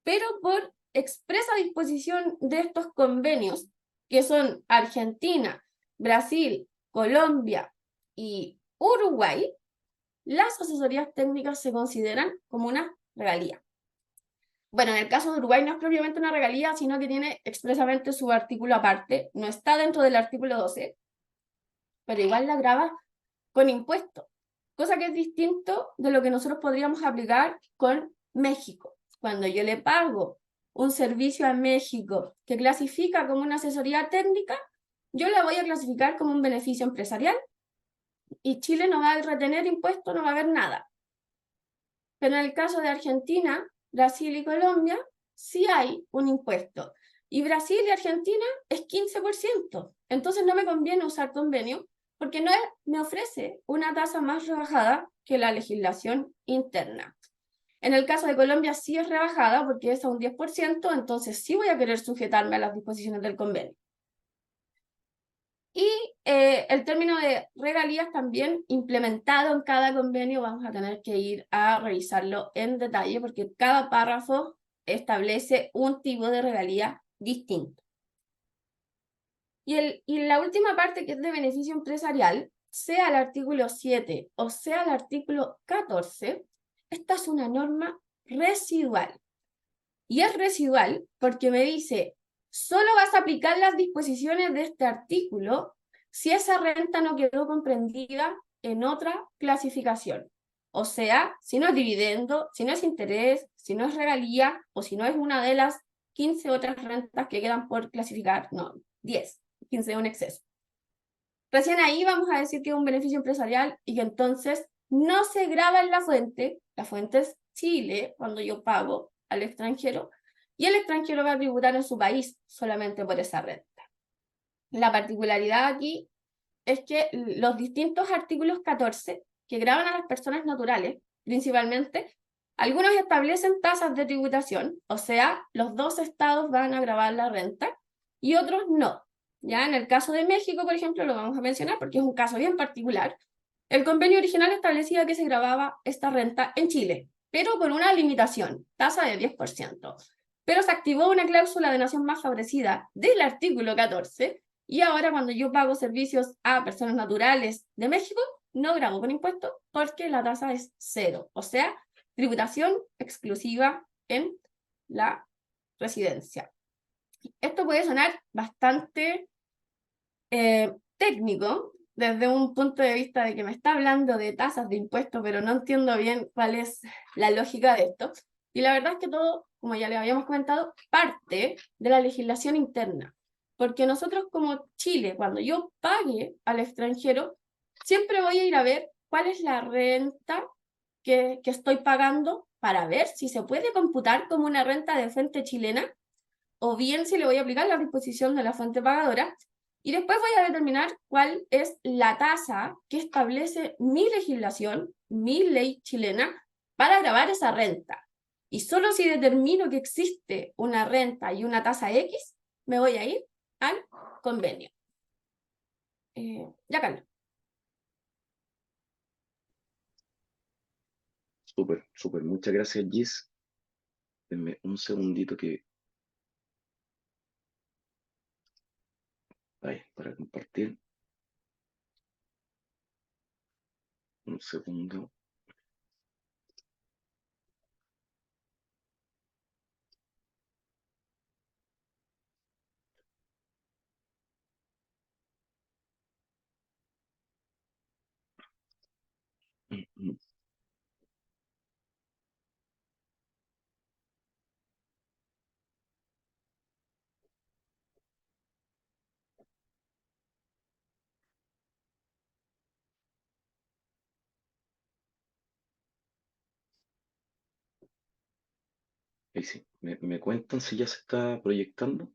pero por expresa disposición de estos convenios, que son Argentina, Brasil, Colombia y Uruguay, las asesorías técnicas se consideran como una regalía. Bueno, en el caso de Uruguay no es propiamente una regalía, sino que tiene expresamente su artículo aparte, no está dentro del artículo 12, pero igual la grava con impuestos, cosa que es distinto de lo que nosotros podríamos aplicar con México. Cuando yo le pago un servicio a México que clasifica como una asesoría técnica, yo la voy a clasificar como un beneficio empresarial y Chile no va a retener impuestos, no va a haber nada. Pero en el caso de Argentina, Brasil y Colombia, sí hay un impuesto. Y Brasil y Argentina es 15%. Entonces no me conviene usar convenio porque no me ofrece una tasa más rebajada que la legislación interna. En el caso de Colombia sí es rebajada porque es a un 10%, entonces sí voy a querer sujetarme a las disposiciones del convenio. Y el término de regalías también implementado en cada convenio, vamos a tener que ir a revisarlo en detalle porque cada párrafo establece un tipo de regalía distinto. Y la última parte, que es de beneficio empresarial, sea el artículo 7 o sea el artículo 14, esta es una norma residual. Y es residual porque me dice, solo vas a aplicar las disposiciones de este artículo si esa renta no quedó comprendida en otra clasificación. O sea, si no es dividendo, si no es interés, si no es regalía, o si no es una de las 15 otras rentas que quedan por clasificar, no, 10, 15 es un exceso. Recién ahí vamos a decir que es un beneficio empresarial y que entonces no se grava en la fuente es Chile, cuando yo pago al extranjero, y el extranjero va a tributar en su país solamente por esa renta. La particularidad aquí es que los distintos artículos 14 que gravan a las personas naturales, principalmente, algunos establecen tasas de tributación, o sea, los dos estados van a gravar la renta, y otros no. Ya en el caso de México, por ejemplo, lo vamos a mencionar porque es un caso bien particular. El convenio original establecía que se grababa esta renta en Chile, pero con una limitación, tasa de 10%. Pero se activó una cláusula de nación más favorecida del artículo 14, y ahora cuando yo pago servicios a personas naturales de México, no grabo con impuestos porque la tasa es 0. O sea, tributación exclusiva en la residencia. Esto puede sonar bastante técnico desde un punto de vista de que me está hablando de tasas de impuestos, pero no entiendo bien cuál es la lógica de esto. Y la verdad es que todo, como ya les habíamos comentado, parte de la legislación interna. Porque nosotros como Chile, cuando yo pague al extranjero, siempre voy a ir a ver cuál es la renta que estoy pagando para ver si se puede computar como una renta de fuente chilena o bien si le voy a aplicar la disposición de la fuente pagadora. Y después voy a determinar cuál es la tasa que establece mi legislación, mi ley chilena, para gravar esa renta. Y solo si determino que existe una renta y una tasa X, me voy a ir al convenio. Ya, Carlos. Súper, súper. Muchas gracias, Gis. Denme un segundito que... Ahí, para compartir. Un segundo. Ahí sí. ¿Me cuentan si ya se está proyectando?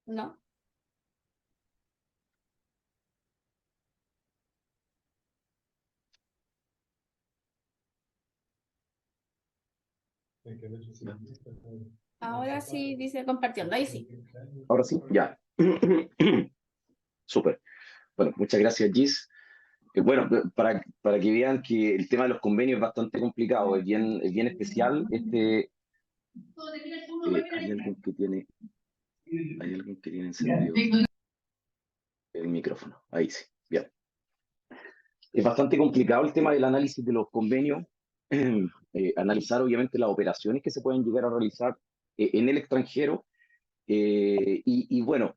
No. Ahora sí dice compartiendo, ahí sí. Ahora sí, ya. Súper. Bueno, muchas gracias, Gis. Bueno, para que vean que el tema de los convenios es bastante complicado, es bien especial. Hay alguien que tiene encendido el micrófono. Ahí sí, bien. Es bastante complicado el tema del análisis de los convenios, analizar obviamente las operaciones que se pueden llegar a realizar en el extranjero. Y bueno,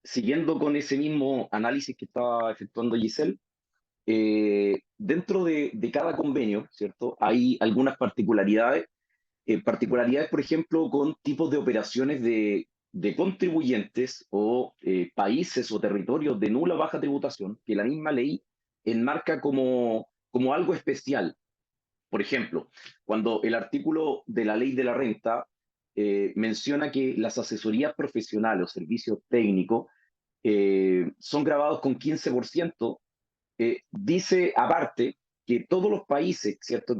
siguiendo con ese mismo análisis que estaba efectuando Giselle, dentro de cada convenio, ¿cierto? Hay algunas particularidades, por ejemplo, con tipos de operaciones de contribuyentes o países o territorios de nula o baja tributación que la misma ley enmarca como algo especial. Por ejemplo, cuando el artículo de la ley de la renta menciona que las asesorías profesionales o servicios técnicos son grabados con 15%, dice aparte que todos los países, ¿cierto?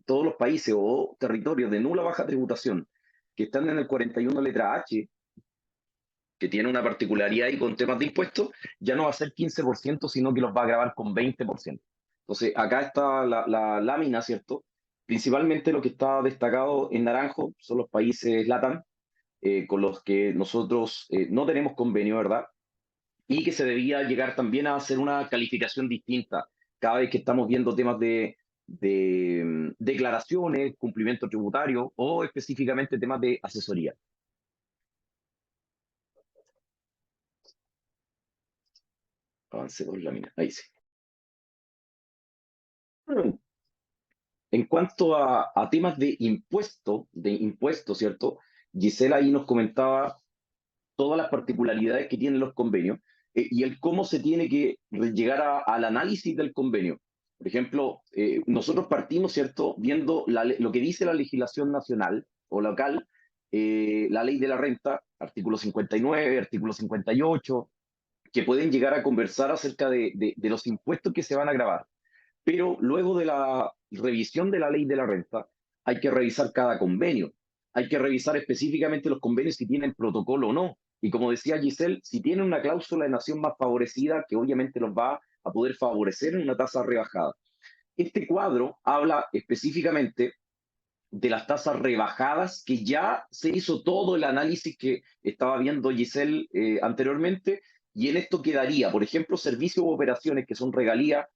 Todos los países o territorios de nula o baja tributación que están en el 41 letra H, que tiene una particularidad ahí con temas de impuestos, ya no va a ser 15%, sino que los va a grabar con 20%. Entonces, acá está la lámina, ¿cierto? Principalmente lo que está destacado en naranjo son los países LATAM, con los que nosotros no tenemos convenio, ¿verdad? Y que se debía llegar también a hacer una calificación distinta cada vez que estamos viendo temas de declaraciones, cumplimiento tributario o específicamente temas de asesoría. Avancemos la lámina, ahí sí. En cuanto a temas de impuesto, ¿cierto? Gisela ahí nos comentaba todas las particularidades que tienen los convenios y el cómo se tiene que llegar al análisis del convenio. Por ejemplo, nosotros partimos, ¿cierto?, viendo lo que dice la legislación nacional o local, la ley de la renta, artículo 59, artículo 58, que pueden llegar a conversar acerca de los impuestos que se van a grabar. Pero luego de la revisión de la ley de la renta, hay que revisar cada convenio. Hay que revisar específicamente los convenios si tienen protocolo o no. Y como decía Giselle, si tienen una cláusula de nación más favorecida, que obviamente los va a poder favorecer en una tasa rebajada. Este cuadro habla específicamente de las tasas rebajadas, que ya se hizo todo el análisis que estaba viendo Giselle anteriormente, y en esto quedaría, por ejemplo, servicios u operaciones que son regalías,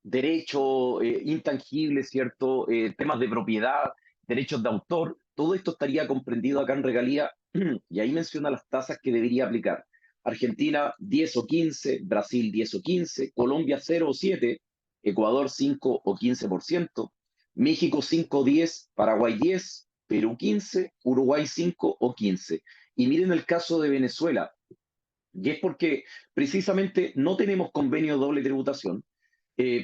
derechos intangibles, ¿cierto? Temas de propiedad, derechos de autor, todo esto estaría comprendido acá en regalía y ahí menciona las tasas que debería aplicar. Argentina 10 o 15, Brasil 10 o 15, Colombia 0 o 7, Ecuador 5 o 15%, México 5 o 10, Paraguay 10, Perú 15, Uruguay 5 o 15. Y miren el caso de Venezuela, y es porque precisamente no tenemos convenio de doble tributación,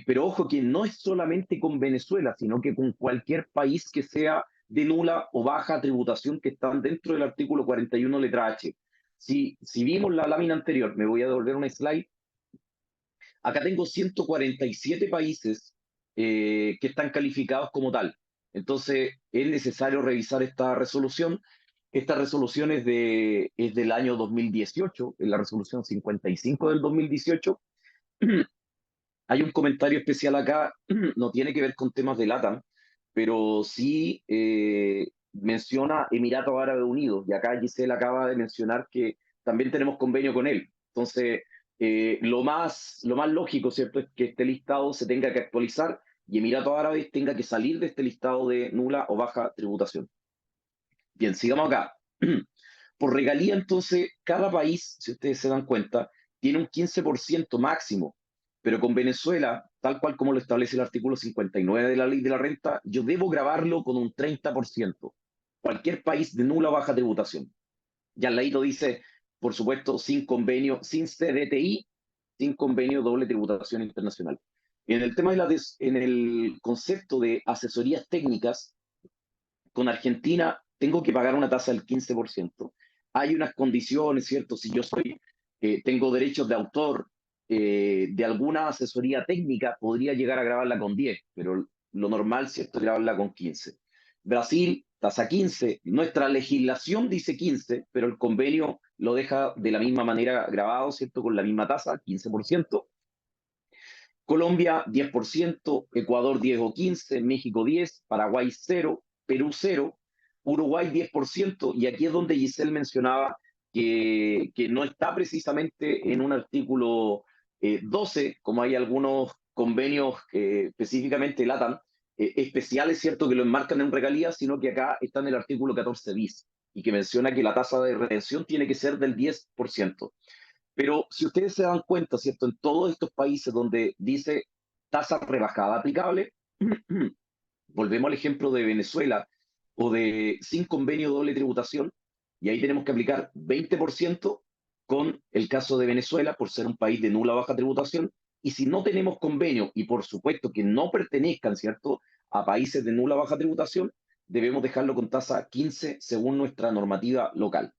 pero ojo que no es solamente con Venezuela, sino que con cualquier país que sea de nula o baja tributación que están dentro del artículo 41 letra H. Si vimos la lámina anterior, me voy a devolver una slide, acá tengo 147 países que están calificados como tal. Entonces es necesario revisar esta resolución. Esta resolución es del año 2018, es la resolución 55 del 2018. Hay un comentario especial acá, no tiene que ver con temas de LATAM, pero sí menciona Emiratos Árabes Unidos, y acá Giselle acaba de mencionar que también tenemos convenio con él. Entonces, lo más lógico, ¿cierto?, es que este listado se tenga que actualizar y Emiratos Árabes tenga que salir de este listado de nula o baja tributación. Bien, sigamos acá. Por regalía, entonces, cada país, si ustedes se dan cuenta, tiene un 15% máximo, pero con Venezuela, tal cual como lo establece el artículo 59 de la ley de la renta, yo debo grabarlo con un 30%. Cualquier país de nula o baja tributación. Ya el ladito dice, por supuesto, sin convenio, sin CDTI, sin convenio doble tributación internacional. En el tema en el concepto de asesorías técnicas, con Argentina tengo que pagar una tasa del 15%. Hay unas condiciones, ¿cierto? Si yo tengo derechos de autor de alguna asesoría técnica, podría llegar a grabarla con 10, pero lo normal, ¿cierto?, es grabarla con 15. Brasil, tasa 15. Nuestra legislación dice 15, pero el convenio lo deja de la misma manera grabado, ¿cierto?, con la misma tasa, 15%. Colombia, 10%, Ecuador 10 o 15, México 10, Paraguay 0, Perú 0, Uruguay 10%, y aquí es donde Giselle mencionaba que no está precisamente en un artículo 12, como hay algunos convenios específicamente LATAM, especiales, ¿cierto?, que lo enmarcan en regalías, sino que acá está en el artículo 14 bis, y que menciona que la tasa de retención tiene que ser del 10%. Pero si ustedes se dan cuenta, ¿cierto?, en todos estos países donde dice tasa rebajada aplicable, volvemos al ejemplo de Venezuela o de sin convenio doble tributación, y ahí tenemos que aplicar 20% con el caso de Venezuela por ser un país de nula o baja tributación, y si no tenemos convenio, y por supuesto que no pertenezcan, ¿cierto?, a países de nula o baja tributación, debemos dejarlo con tasa 15 según nuestra normativa local.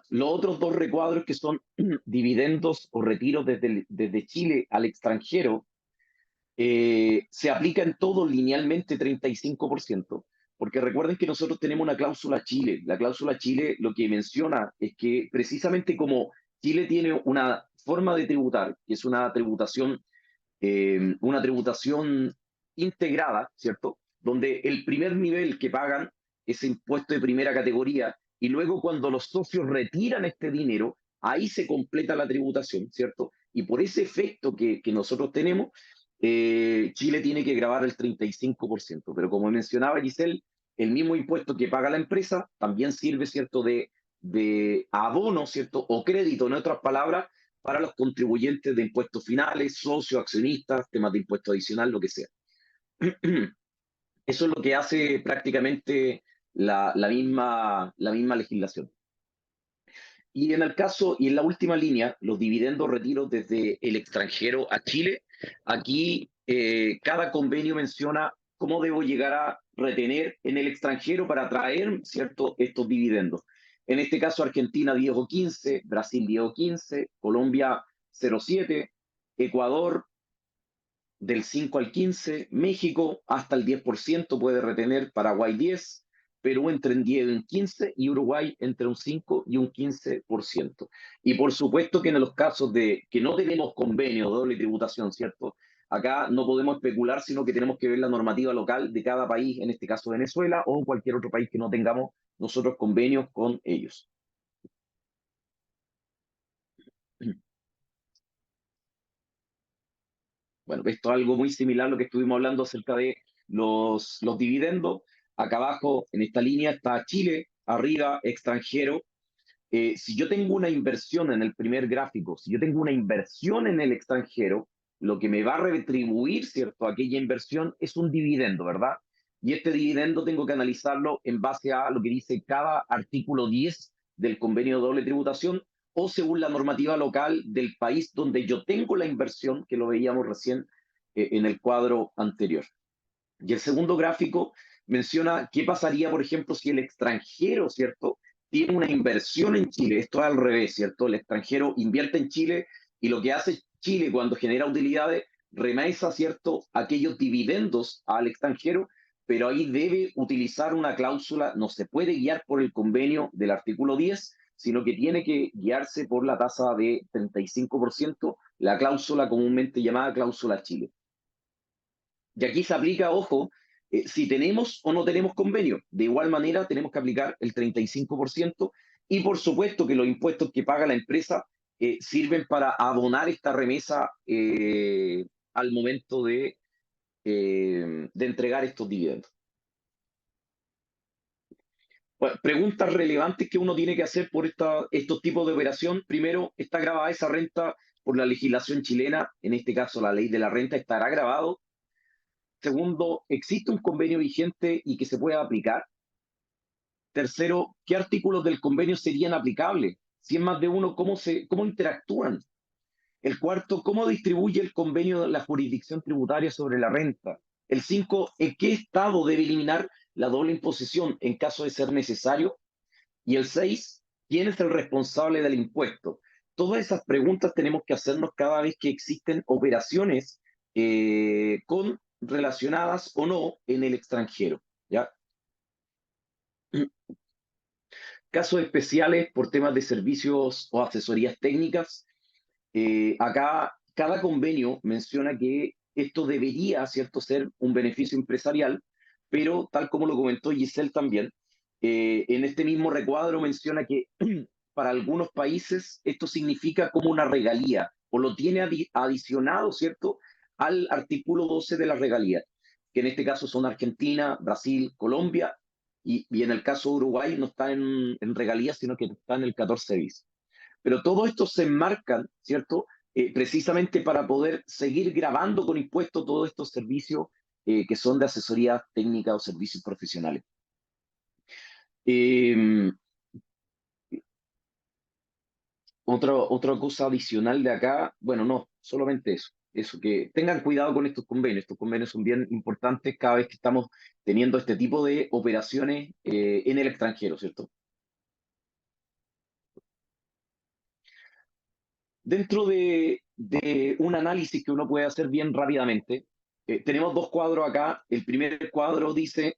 Los otros dos recuadros que son dividendos o retiros desde Chile al extranjero, se aplica en todo linealmente 35%, porque recuerden que nosotros tenemos una cláusula Chile. La cláusula Chile lo que menciona es que precisamente como Chile tiene una forma de tributar, que es una tributación integrada, ¿cierto? Donde el primer nivel que pagan es impuesto de primera categoría y luego cuando los socios retiran este dinero, ahí se completa la tributación, ¿cierto? Y por ese efecto que nosotros tenemos, Chile tiene que gravar el 35%. Pero como mencionaba Giselle, el mismo impuesto que paga la empresa también sirve, ¿cierto?, de abono, ¿cierto?, o crédito, en otras palabras, para los contribuyentes de impuestos finales, socios, accionistas, temas de impuesto adicional, lo que sea. Eso es lo que hace prácticamente la misma legislación. Y en el caso, y en la última línea, los dividendos retiros desde el extranjero a Chile, aquí cada convenio menciona cómo debo llegar a retener en el extranjero para traer, ¿cierto?, estos dividendos. En este caso, Argentina 10 o 15, Brasil 10 o 15, Colombia 0,7, Ecuador del 5 al 15, México hasta el 10% puede retener, Paraguay 10, Perú entre un 10 y un 15 y Uruguay entre un 5 y un 15%. Y por supuesto que en los casos de que no tenemos convenio de doble tributación, ¿cierto? Acá no podemos especular, sino que tenemos que ver la normativa local de cada país, en este caso Venezuela o cualquier otro país que no tengamos nosotros convenios con ellos. Bueno, esto es algo muy similar a lo que estuvimos hablando acerca de los dividendos. Acá abajo, en esta línea, está Chile, arriba, extranjero. Si yo tengo una inversión en el primer gráfico, si yo tengo una inversión en el extranjero, lo que me va a retribuir, ¿cierto?, aquella inversión es un dividendo, ¿verdad? Y este dividendo tengo que analizarlo en base a lo que dice cada artículo 10 del convenio de doble tributación o según la normativa local del país donde yo tengo la inversión, que lo veíamos recién en el cuadro anterior. Y el segundo gráfico menciona qué pasaría, por ejemplo, si el extranjero, ¿cierto?, tiene una inversión en Chile. Esto es al revés, ¿cierto? El extranjero invierte en Chile y lo que hace Chile cuando genera utilidades, remesa, ¿cierto?, aquellos dividendos al extranjero, pero ahí debe utilizar una cláusula, no se puede guiar por el convenio del artículo 10, sino que tiene que guiarse por la tasa de 35%, la cláusula comúnmente llamada cláusula Chile. Y aquí se aplica, ojo, si tenemos o no tenemos convenio. De igual manera, tenemos que aplicar el 35% y por supuesto que los impuestos que paga la empresa sirven para abonar esta remesa al momento de entregar estos dividendos. Bueno, preguntas relevantes que uno tiene que hacer por estos tipos de operación. Primero, ¿está grabada esa renta por la legislación chilena? En este caso, la ley de la renta estará grabado. Segundo, ¿existe un convenio vigente y que se pueda aplicar? Tercero, ¿qué artículos del convenio serían aplicables? Si es más de uno, ¿cómo interactúan? El cuarto, ¿cómo distribuye el convenio la jurisdicción tributaria sobre la renta? El 5, ¿en qué estado debe eliminar la doble imposición en caso de ser necesario? Y el 6, ¿quién es el responsable del impuesto? Todas esas preguntas tenemos que hacernos cada vez que existen operaciones relacionadas o no en el extranjero, ¿ya? Casos especiales por temas de servicios o asesorías técnicas. Acá cada convenio menciona que esto debería, ¿cierto?, ser un beneficio empresarial, pero tal como lo comentó Giselle también, en este mismo recuadro menciona que para algunos países esto significa como una regalía, o lo tiene adicionado, ¿cierto?, al artículo 12 de la regalía, que en este caso son Argentina, Brasil, Colombia, y en el caso de Uruguay no está en regalías, sino que está en el 14 bis. Pero todo esto se enmarcan, ¿cierto?, precisamente para poder seguir grabando con impuestos todos estos servicios que son de asesoría técnica o servicios profesionales. Otra cosa adicional de acá, bueno, no, solamente eso, que tengan cuidado con estos convenios son bien importantes cada vez que estamos teniendo este tipo de operaciones en el extranjero, ¿cierto? Dentro de un análisis que uno puede hacer bien rápidamente, tenemos dos cuadros acá. El primer cuadro dice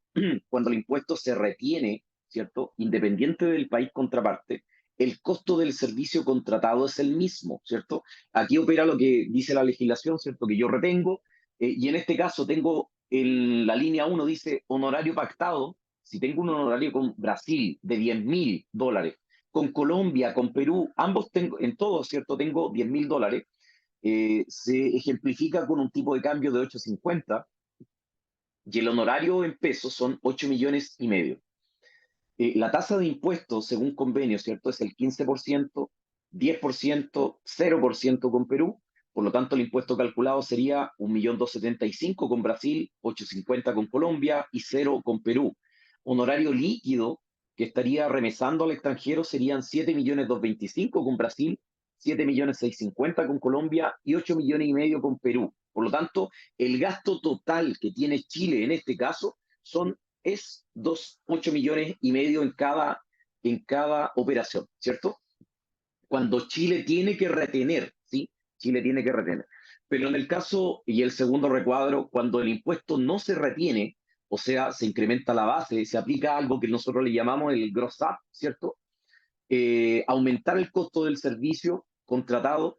cuando el impuesto se retiene, ¿cierto? Independiente del país contraparte, el costo del servicio contratado es el mismo, ¿cierto? Aquí opera lo que dice la legislación, ¿cierto? Que yo retengo, y en este caso tengo la línea 1 dice honorario pactado. Si tengo un honorario con Brasil de $10.000, con Colombia, con Perú, ambos tengo, en todos, ¿cierto? Tengo $10.000. Se ejemplifica con un tipo de cambio de 8.50 y el honorario en pesos son 8,5 millones. La tasa de impuestos, según convenio, ¿cierto? Es el 15%, 10%, 0% con Perú. Por lo tanto, el impuesto calculado sería 1.275.000 con Brasil, 850 con Colombia y 0 con Perú. Honorario líquido que estaría remesando al extranjero serían 7.225.000 con Brasil, 7.650.000 con Colombia y 8,5 millones con Perú. Por lo tanto, el gasto total que tiene Chile en este caso es 8,5 millones en cada operación, ¿cierto? Cuando Chile tiene que retener, ¿sí? Chile tiene que retener. Pero en el caso, y el segundo recuadro, cuando el impuesto no se retiene, o sea, se incrementa la base, se aplica algo que nosotros le llamamos el gross up, ¿cierto? Aumentar el costo del servicio contratado,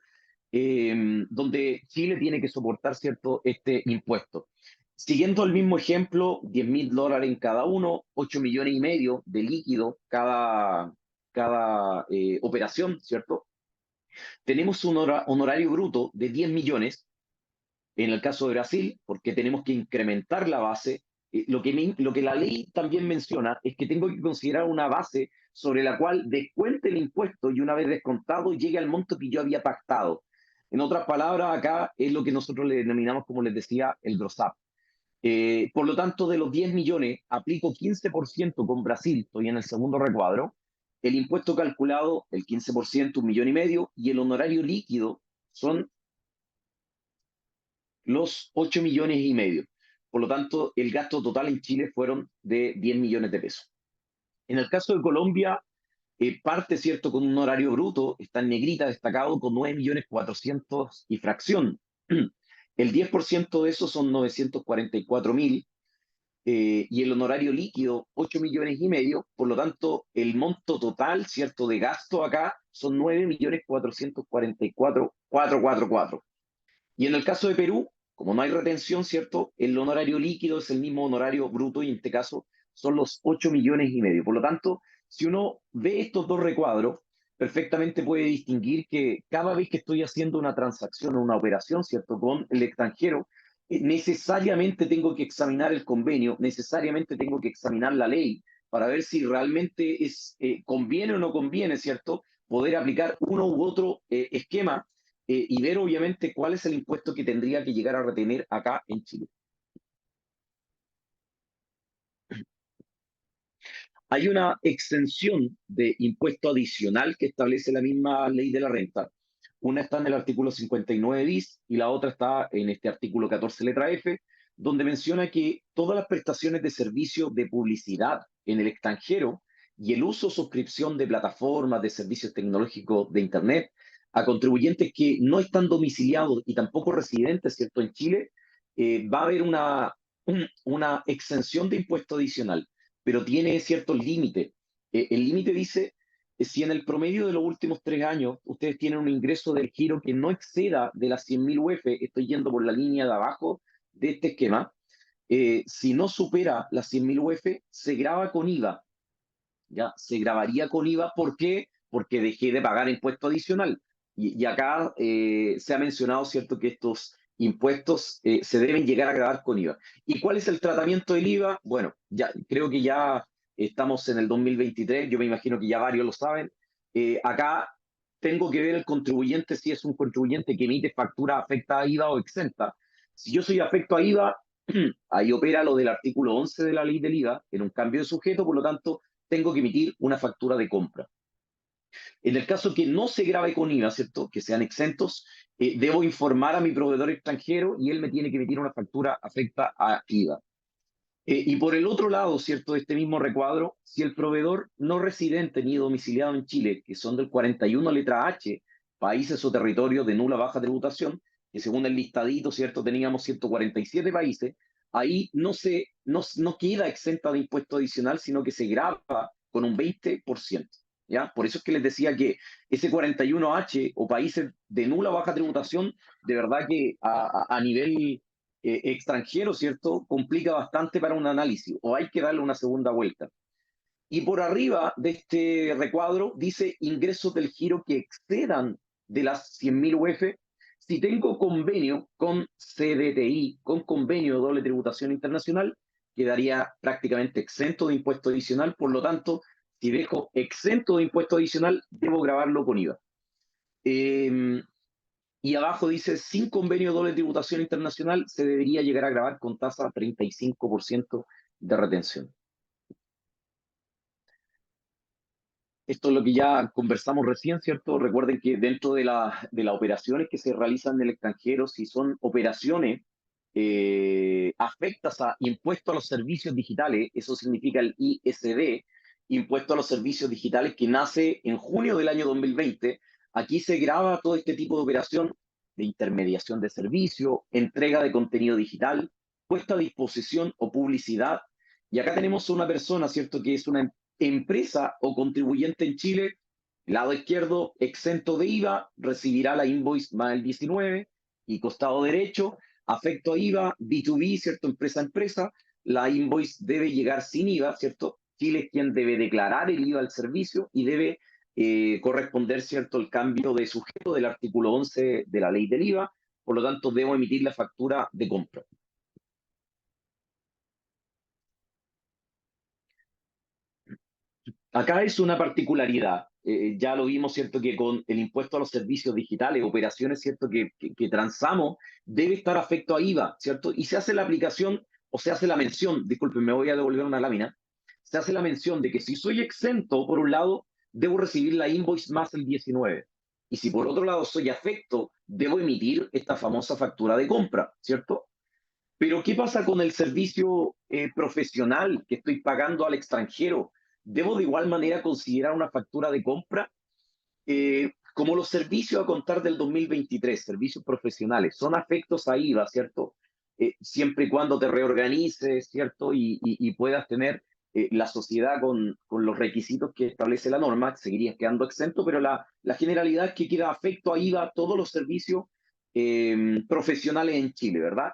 donde Chile tiene que soportar, ¿cierto?, este impuesto. Siguiendo el mismo ejemplo, $10.000 en cada uno, 8,5 millones de líquido cada operación, ¿cierto? Tenemos un honorario bruto de 10 millones en el caso de Brasil, porque tenemos que incrementar la base. Lo que la ley también menciona es que tengo que considerar una base sobre la cual descuente el impuesto y una vez descontado llegue al monto que yo había pactado. En otras palabras, acá es lo que nosotros le denominamos, como les decía, el gross up. Por lo tanto, de los 10 millones, aplico 15% con Brasil, estoy en el segundo recuadro, el impuesto calculado, el 15%, 1,5 millones, y el honorario líquido son los 8,5 millones. Por lo tanto, el gasto total en Chile fueron de 10 millones de pesos. En el caso de Colombia, parte, ¿cierto?, con un honorario bruto, está en negrita destacado con 9.400.000 y fracción. El 10% de eso son 944.000, y el honorario líquido 8,5 millones. Por lo tanto, el monto total, ¿cierto?, de gasto acá son 9.444.444. Y en el caso de Perú, como no hay retención, ¿cierto?, el honorario líquido es el mismo honorario bruto y en este caso son los 8,5 millones. Por lo tanto, si uno ve estos dos recuadros, perfectamente puede distinguir que cada vez que estoy haciendo una transacción o una operación, ¿cierto?, con el extranjero, necesariamente tengo que examinar el convenio, necesariamente tengo que examinar la ley para ver si realmente conviene o no conviene, ¿cierto?, poder aplicar uno u otro esquema, y ver obviamente cuál es el impuesto que tendría que llegar a retener acá en Chile. Hay una exención de impuesto adicional que establece la misma ley de la renta. Una está en el artículo 59 bis y la otra está en este artículo 14 letra F, donde menciona que todas las prestaciones de servicio de publicidad en el extranjero y el uso o suscripción de plataformas de servicios tecnológicos de Internet a contribuyentes que no están domiciliados y tampoco residentes, ¿cierto?, en Chile, va a haber una exención de impuesto adicional, pero tiene ciertos límites. El límite dice, si en el promedio de los últimos 3 años ustedes tienen un ingreso del giro que no exceda de las 100.000 UF, estoy yendo por la línea de abajo de este esquema, si no supera las 100.000 UF, se grava con IVA. ¿Ya? Se grabaría con IVA, ¿por qué? Porque dejé de pagar impuesto adicional. Y acá se ha mencionado, ¿cierto?, que estos impuestos se deben llegar a grabar con IVA. ¿Y cuál es el tratamiento del IVA? Bueno, ya creo que ya estamos en el 2023, yo me imagino que ya varios lo saben. Acá tengo que ver el contribuyente si es un contribuyente que emite factura afecta a IVA o exenta. Si yo soy afecto a IVA, ahí opera lo del artículo 11 de la ley del IVA, en un cambio de sujeto, por lo tanto, tengo que emitir una factura de compra. En el caso que no se grabe con IVA, ¿cierto?, que sean exentos, debo informar a mi proveedor extranjero y él me tiene que emitir una factura afecta a IVA. Y por el otro lado, ¿cierto?, de este mismo recuadro, si el proveedor no residente ni domiciliado en Chile, que son del 41 letra H países o territorios de nula baja tributación, que según el listadito, ¿cierto? Teníamos 147 países, ahí no queda exenta de impuesto adicional, sino que se grava con un 20%. ¿Ya? Por eso es que les decía que ese 41H o países de nula baja tributación, de verdad que a nivel extranjero, ¿cierto? Complica bastante para un análisis, o hay que darle una segunda vuelta. Y por arriba de este recuadro dice ingresos del giro que excedan de las 100.000 UF. Si tengo convenio con CDTI, con convenio de doble tributación internacional, quedaría prácticamente exento de impuesto adicional. Por lo tanto, si dejo exento de impuesto adicional, debo grabarlo con IVA. Y abajo dice, sin convenio de doble tributación internacional, se debería llegar a grabar con tasa 35% de retención. Esto es lo que ya conversamos recién, ¿cierto? Recuerden que dentro de las operaciones que se realizan en el extranjero, si son operaciones afectas a impuesto a los servicios digitales, eso significa el ISD, impuesto a los servicios digitales, que nace en junio del año 2020, aquí se graba todo este tipo de operación de intermediación de servicio, entrega de contenido digital, puesta a disposición o publicidad. Y acá tenemos una persona, ¿cierto?, que es una empresa o contribuyente en Chile, lado izquierdo, exento de IVA, recibirá la invoice más el 19, y costado derecho, afecto a IVA, B2B, ¿cierto? Empresa a empresa, la invoice debe llegar sin IVA, ¿cierto? Chile es quien debe declarar el IVA al servicio y debe corresponder, ¿cierto?, el cambio de sujeto del artículo 11 de la ley del IVA, por lo tanto, debo emitir la factura de compra. Acá es una particularidad, ya lo vimos, ¿cierto?, que con el impuesto a los servicios digitales, operaciones, ¿cierto?, que transamos, debe estar afecto a IVA, ¿cierto? Y se hace la aplicación, o se hace la mención, disculpen, me voy a devolver una lámina, se hace la mención de que si soy exento, por un lado, debo recibir la invoice más el 19. Y si por otro lado soy afecto, debo emitir esta famosa factura de compra, ¿cierto? Pero ¿qué pasa con el servicio profesional que estoy pagando al extranjero? ¿Debo de igual manera considerar una factura de compra? Como los servicios a contar del 2023, servicios profesionales, son afectos a IVA, ¿cierto? Siempre y cuando te reorganices, ¿cierto? Y puedas tener la sociedad con los requisitos que establece la norma, seguirías quedando exento, pero la generalidad es que queda afecto a IVA todos los servicios profesionales en Chile, ¿verdad?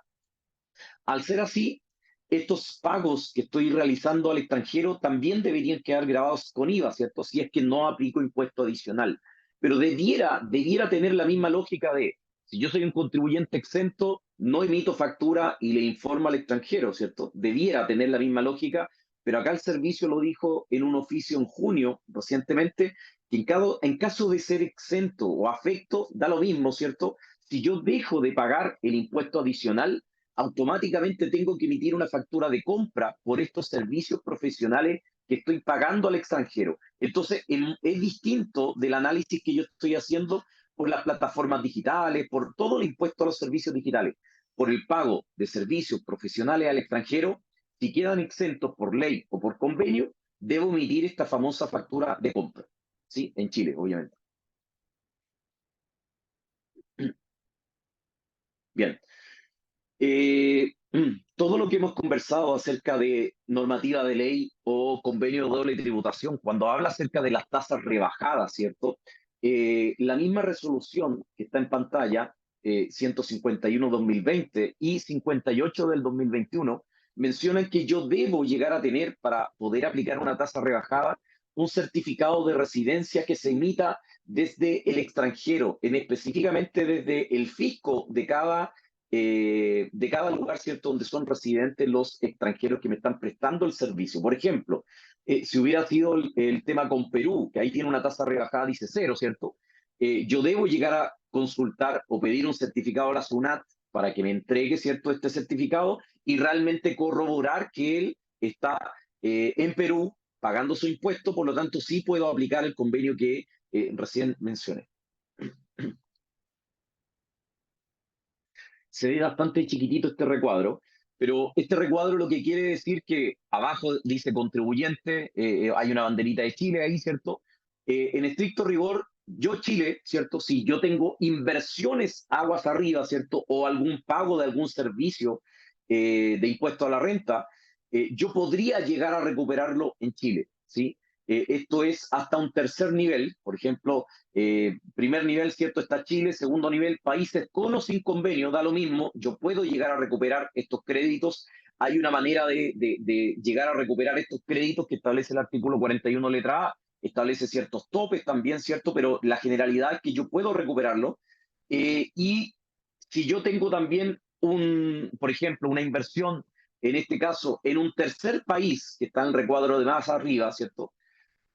Al ser así, estos pagos que estoy realizando al extranjero también deberían quedar grabados con IVA, ¿cierto? Si es que no aplico impuesto adicional. Pero debiera tener la misma lógica de, si yo soy un contribuyente exento, no emito factura y le informo al extranjero, ¿cierto? Debiera tener la misma lógica, pero acá el servicio lo dijo en un oficio en junio, recientemente, que en caso de ser exento o afecto, da lo mismo, ¿cierto? Si yo dejo de pagar el impuesto adicional, automáticamente tengo que emitir una factura de compra por estos servicios profesionales que estoy pagando al extranjero. Entonces, es distinto del análisis que yo estoy haciendo por las plataformas digitales, por todo el impuesto a los servicios digitales, por el pago de servicios profesionales al extranjero. Si quedan exentos por ley o por convenio, debo emitir esta famosa factura de compra. ¿Sí? En Chile, obviamente. Bien. Todo lo que hemos conversado acerca de normativa de ley o convenio de doble tributación, cuando habla acerca de las tasas rebajadas, ¿cierto? La misma resolución que está en pantalla, 151-2020 y 58 del 2021, mencionan que yo debo llegar a tener, para poder aplicar una tasa rebajada, un certificado de residencia que se emita desde el extranjero, específicamente desde el fisco de cada lugar, ¿cierto?, donde son residentes los extranjeros que me están prestando el servicio. Por ejemplo, si hubiera sido el tema con Perú, que ahí tiene una tasa rebajada, dice 0, ¿cierto? Yo debo llegar a consultar o pedir un certificado a la SUNAT para que me entregue, ¿cierto?, este certificado y realmente corroborar que él está en Perú pagando su impuesto, por lo tanto sí puedo aplicar el convenio que recién mencioné. Se ve bastante chiquitito este recuadro, pero este recuadro lo que quiere decir que abajo dice contribuyente, hay una banderita de Chile ahí, ¿cierto? En estricto rigor, yo Chile, ¿cierto? Si yo tengo inversiones aguas arriba, ¿cierto? O algún pago de algún servicio de impuesto a la renta, yo podría llegar a recuperarlo en Chile, ¿sí? Esto es hasta un tercer nivel, por ejemplo, primer nivel, ¿cierto? Está Chile, segundo nivel, países con o sin convenio, da lo mismo, yo puedo llegar a recuperar estos créditos. Hay una manera de llegar a recuperar estos créditos que establece el artículo 41 letra A, establece ciertos topes también, ¿cierto? Pero la generalidad es que yo puedo recuperarlo. Y si yo tengo también, por ejemplo, una inversión, en este caso, en un tercer país, que está en el recuadro de más arriba, ¿cierto?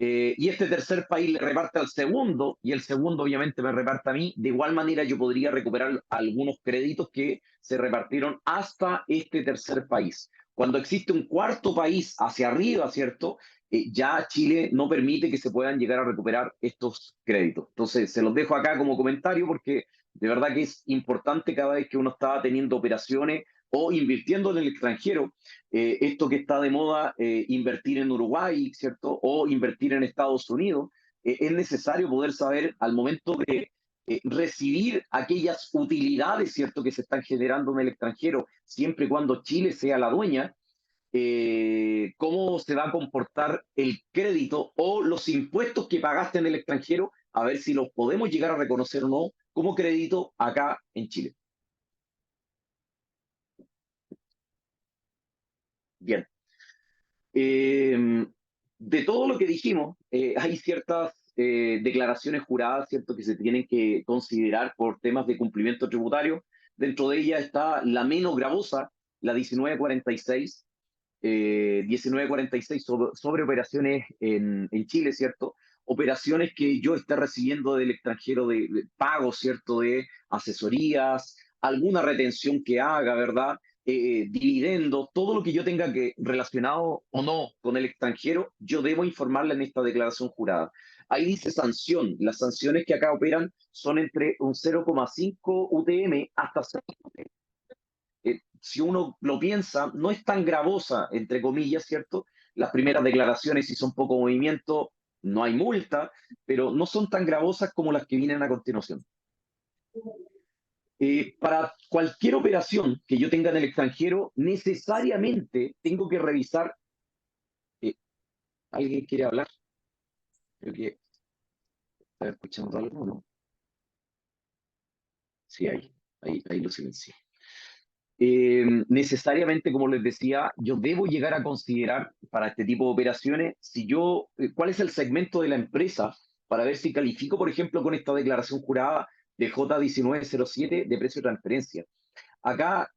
Y este tercer país le reparte al segundo, y el segundo obviamente me reparte a mí, de igual manera yo podría recuperar algunos créditos que se repartieron hasta este tercer país. Cuando existe un cuarto país hacia arriba, ¿cierto? Ya Chile no permite que se puedan llegar a recuperar estos créditos. Entonces, se los dejo acá como comentario porque de verdad que es importante cada vez que uno está teniendo operaciones o invirtiendo en el extranjero, esto que está de moda, invertir en Uruguay, ¿cierto? O invertir en Estados Unidos, es necesario poder saber al momento de recibir aquellas utilidades, ¿cierto? Que se están generando en el extranjero, siempre y cuando Chile sea la dueña, cómo se va a comportar el crédito o los impuestos que pagaste en el extranjero, a ver si los podemos llegar a reconocer o no como crédito acá en Chile. Bien. De todo lo que dijimos, hay ciertas declaraciones juradas, ¿cierto?, que se tienen que considerar por temas de cumplimiento tributario. Dentro de ella está la menos gravosa, la 1946, 1946 sobre operaciones en Chile, ¿cierto? Operaciones que yo esté recibiendo del extranjero de pagos, ¿cierto? De asesorías, alguna retención que haga, ¿verdad? Dividendos, todo lo que yo tenga que relacionado o no con el extranjero, yo debo informarle en esta declaración jurada. Ahí dice sanción. Las sanciones que acá operan son entre un 0,5 UTM hasta 6 UTM. Si uno lo piensa, no es tan gravosa, entre comillas, ¿cierto? Las primeras declaraciones, si son poco movimiento, no hay multa, pero no son tan gravosas como las que vienen a continuación. Para cualquier operación que yo tenga en el extranjero, necesariamente tengo que revisar. ¿Alguien quiere hablar? Creo que está escuchando algo, ¿no? Sí, ahí lo silencié. Necesariamente, como les decía, yo debo llegar a considerar para este tipo de operaciones cuál es el segmento de la empresa para ver si califico, por ejemplo, con esta declaración jurada de J1907 de precio de transferencia. Acá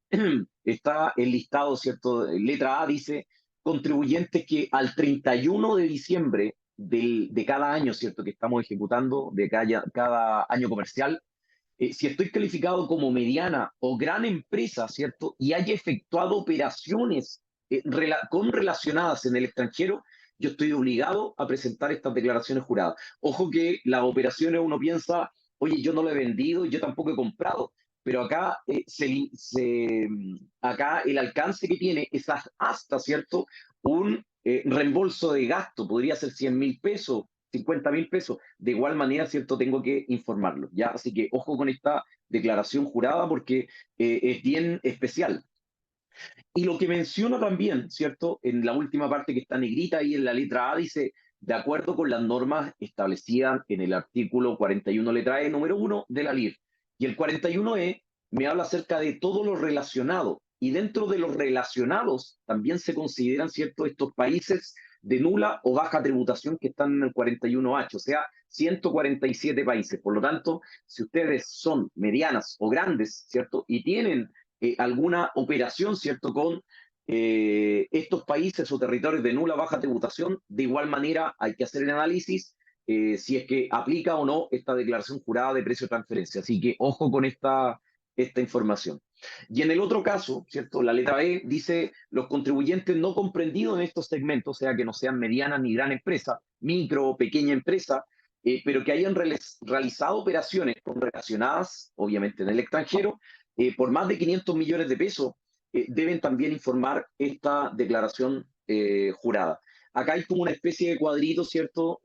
está el listado, ¿cierto? Letra A dice contribuyentes que al 31 de diciembre de cada año, ¿cierto? Que estamos ejecutando de cada año comercial, si estoy calificado como mediana o gran empresa, ¿cierto? Y haya efectuado operaciones relacionadas en el extranjero, yo estoy obligado a presentar estas declaraciones juradas. Ojo que las operaciones uno piensa, oye, yo no lo he vendido, yo tampoco he comprado, pero acá, acá el alcance que tiene es hasta, ¿cierto? Un reembolso de gasto, podría ser 100.000 pesos, 50.000 pesos. De igual manera, ¿cierto? Tengo que informarlo, ¿ya? Así que ojo con esta declaración jurada porque es bien especial. Y lo que menciona también, ¿cierto? En la última parte que está negrita ahí en la letra A, dice, de acuerdo con las normas establecidas en el artículo 41 letra E número 1 de la LIR. Y el 41E me habla acerca de todo lo relacionado. Y dentro de los relacionados también se consideran, ¿cierto?, estos países de nula o baja tributación que están en el 41H, o sea, 147 países. Por lo tanto, si ustedes son medianas o grandes, ¿cierto?, y tienen alguna operación, ¿cierto?, con estos países o territorios de nula o baja tributación, de igual manera hay que hacer el análisis si es que aplica o no esta declaración jurada de precio de transferencia. Así que ojo con esta información. Y en el otro caso, ¿cierto? La letra B dice los contribuyentes no comprendidos en estos segmentos, o sea, que no sean mediana ni gran empresa, micro o pequeña empresa, pero que hayan realizado operaciones relacionadas, obviamente, en el extranjero, por más de 500 millones de pesos, deben también informar esta declaración jurada. Acá hay como una especie de cuadrito, ¿cierto?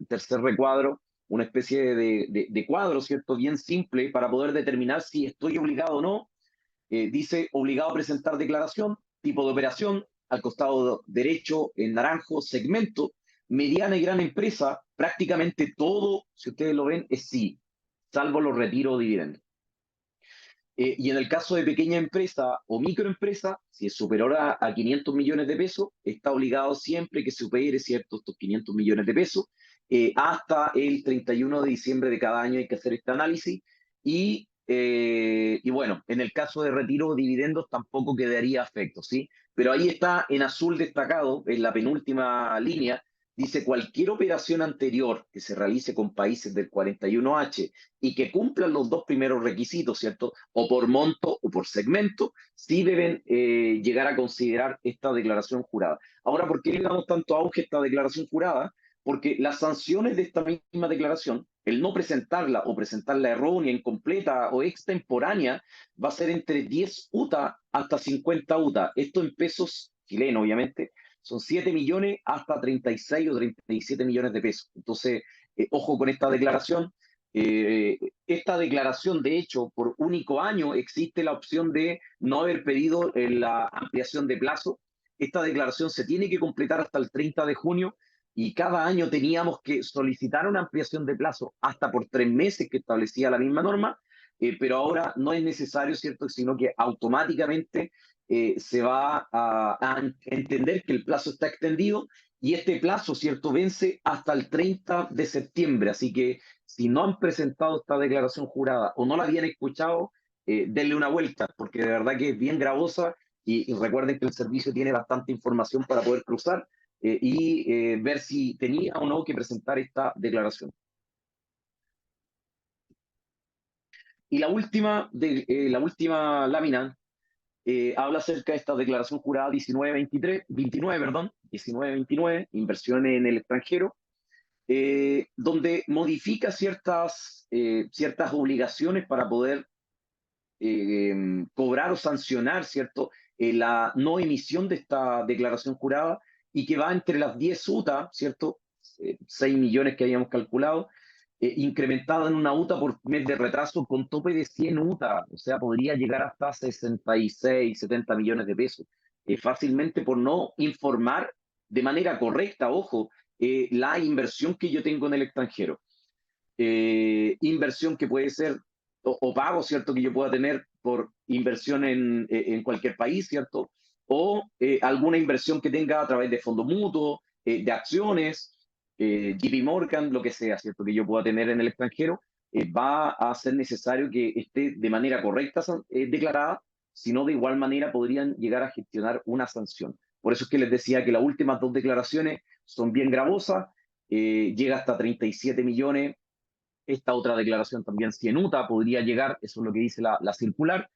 Tercer recuadro, una especie de cuadro, ¿cierto? Bien simple para poder determinar si estoy obligado o no. Dice obligado a presentar declaración, tipo de operación, al costado derecho, en naranjo, segmento, mediana y gran empresa, prácticamente todo, si ustedes lo ven, es sí, salvo los retiros o dividendos. Y en el caso de pequeña empresa o microempresa, si es superior a 500 millones de pesos, está obligado siempre que supere, ¿cierto?, estos 500 millones de pesos. Hasta el 31 de diciembre de cada año hay que hacer este análisis. Y bueno, en el caso de retiro o dividendos tampoco quedaría afecto, ¿sí? Pero ahí está en azul destacado, en la penúltima línea, dice cualquier operación anterior que se realice con países del 41H y que cumplan los dos primeros requisitos, ¿cierto? O por monto o por segmento, sí deben llegar a considerar esta declaración jurada. Ahora, ¿por qué le damos tanto auge a esta declaración jurada? Porque las sanciones de esta misma declaración, el no presentarla o presentarla errónea, incompleta o extemporánea, va a ser entre 10 UTA hasta 50 UTA. Esto en pesos chilenos, obviamente. Son 7 millones hasta 36 o 37 millones de pesos. Entonces, ojo con esta declaración. Esta declaración, de hecho, por único año existe la opción de no haber pedido la ampliación de plazo. Esta declaración se tiene que completar hasta el 30 de junio y cada año teníamos que solicitar una ampliación de plazo hasta por 3 meses que establecía la misma norma, pero ahora no es necesario, ¿cierto?, sino que automáticamente se va a entender que el plazo está extendido y este plazo, ¿cierto?, vence hasta el 30 de septiembre. Así que si no han presentado esta declaración jurada o no la habían escuchado, denle una vuelta, porque de verdad que es bien gravosa y recuerden que el servicio tiene bastante información para poder cruzar y ver si tenía o no que presentar esta declaración. Y la última lámina habla acerca de esta declaración jurada 1929, inversión en el extranjero, donde modifica ciertas obligaciones para poder cobrar o sancionar, ¿cierto?, la no emisión de esta declaración jurada y que va entre las 10 UTA, ¿cierto?, 6 millones que habíamos calculado, incrementada en una UTA por mes de retraso con tope de 100 UTA, o sea, podría llegar hasta 66, 70 millones de pesos, fácilmente por no informar de manera correcta, ojo, la inversión que yo tengo en el extranjero. Inversión que puede ser o pago, ¿cierto?, que yo pueda tener por inversión en cualquier país, ¿cierto? O alguna inversión que tenga a través de fondos mutuos, de acciones, JP Morgan, lo que sea, ¿cierto?, que yo pueda tener en el extranjero, va a ser necesario que esté de manera correcta declarada, si no de igual manera podrían llegar a gestionar una sanción. Por eso es que les decía que las últimas dos declaraciones son bien gravosas, llega hasta 37 millones. Esta otra declaración también, si en UTA podría llegar, eso es lo que dice la circular,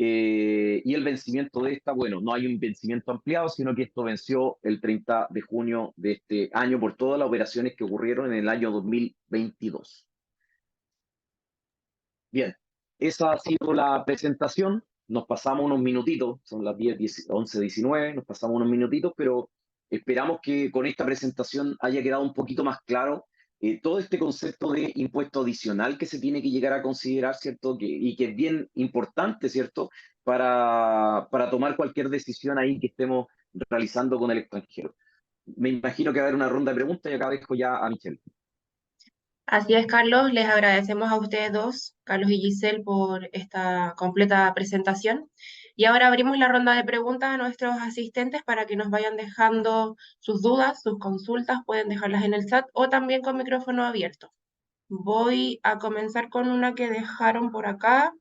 y el vencimiento de esta, bueno, no hay un vencimiento ampliado, sino que esto venció el 30 de junio de este año por todas las operaciones que ocurrieron en el año 2022. Bien, esa ha sido la presentación. Nos pasamos unos minutitos, son las 11, 19, nos pasamos unos minutitos, pero esperamos que con esta presentación haya quedado un poquito más claro todo este concepto de impuesto adicional que se tiene que llegar a considerar, ¿cierto? Y que es bien importante, ¿cierto?, para tomar cualquier decisión ahí que estemos realizando con el extranjero. Me imagino que va a haber una ronda de preguntas y acá dejo ya a Michelle. Así es, Carlos. Les agradecemos a ustedes dos, Carlos y Giselle, por esta completa presentación. Y ahora abrimos la ronda de preguntas a nuestros asistentes para que nos vayan dejando sus dudas, sus consultas, pueden dejarlas en el chat o también con micrófono abierto. Voy a comenzar con una que dejaron por acá.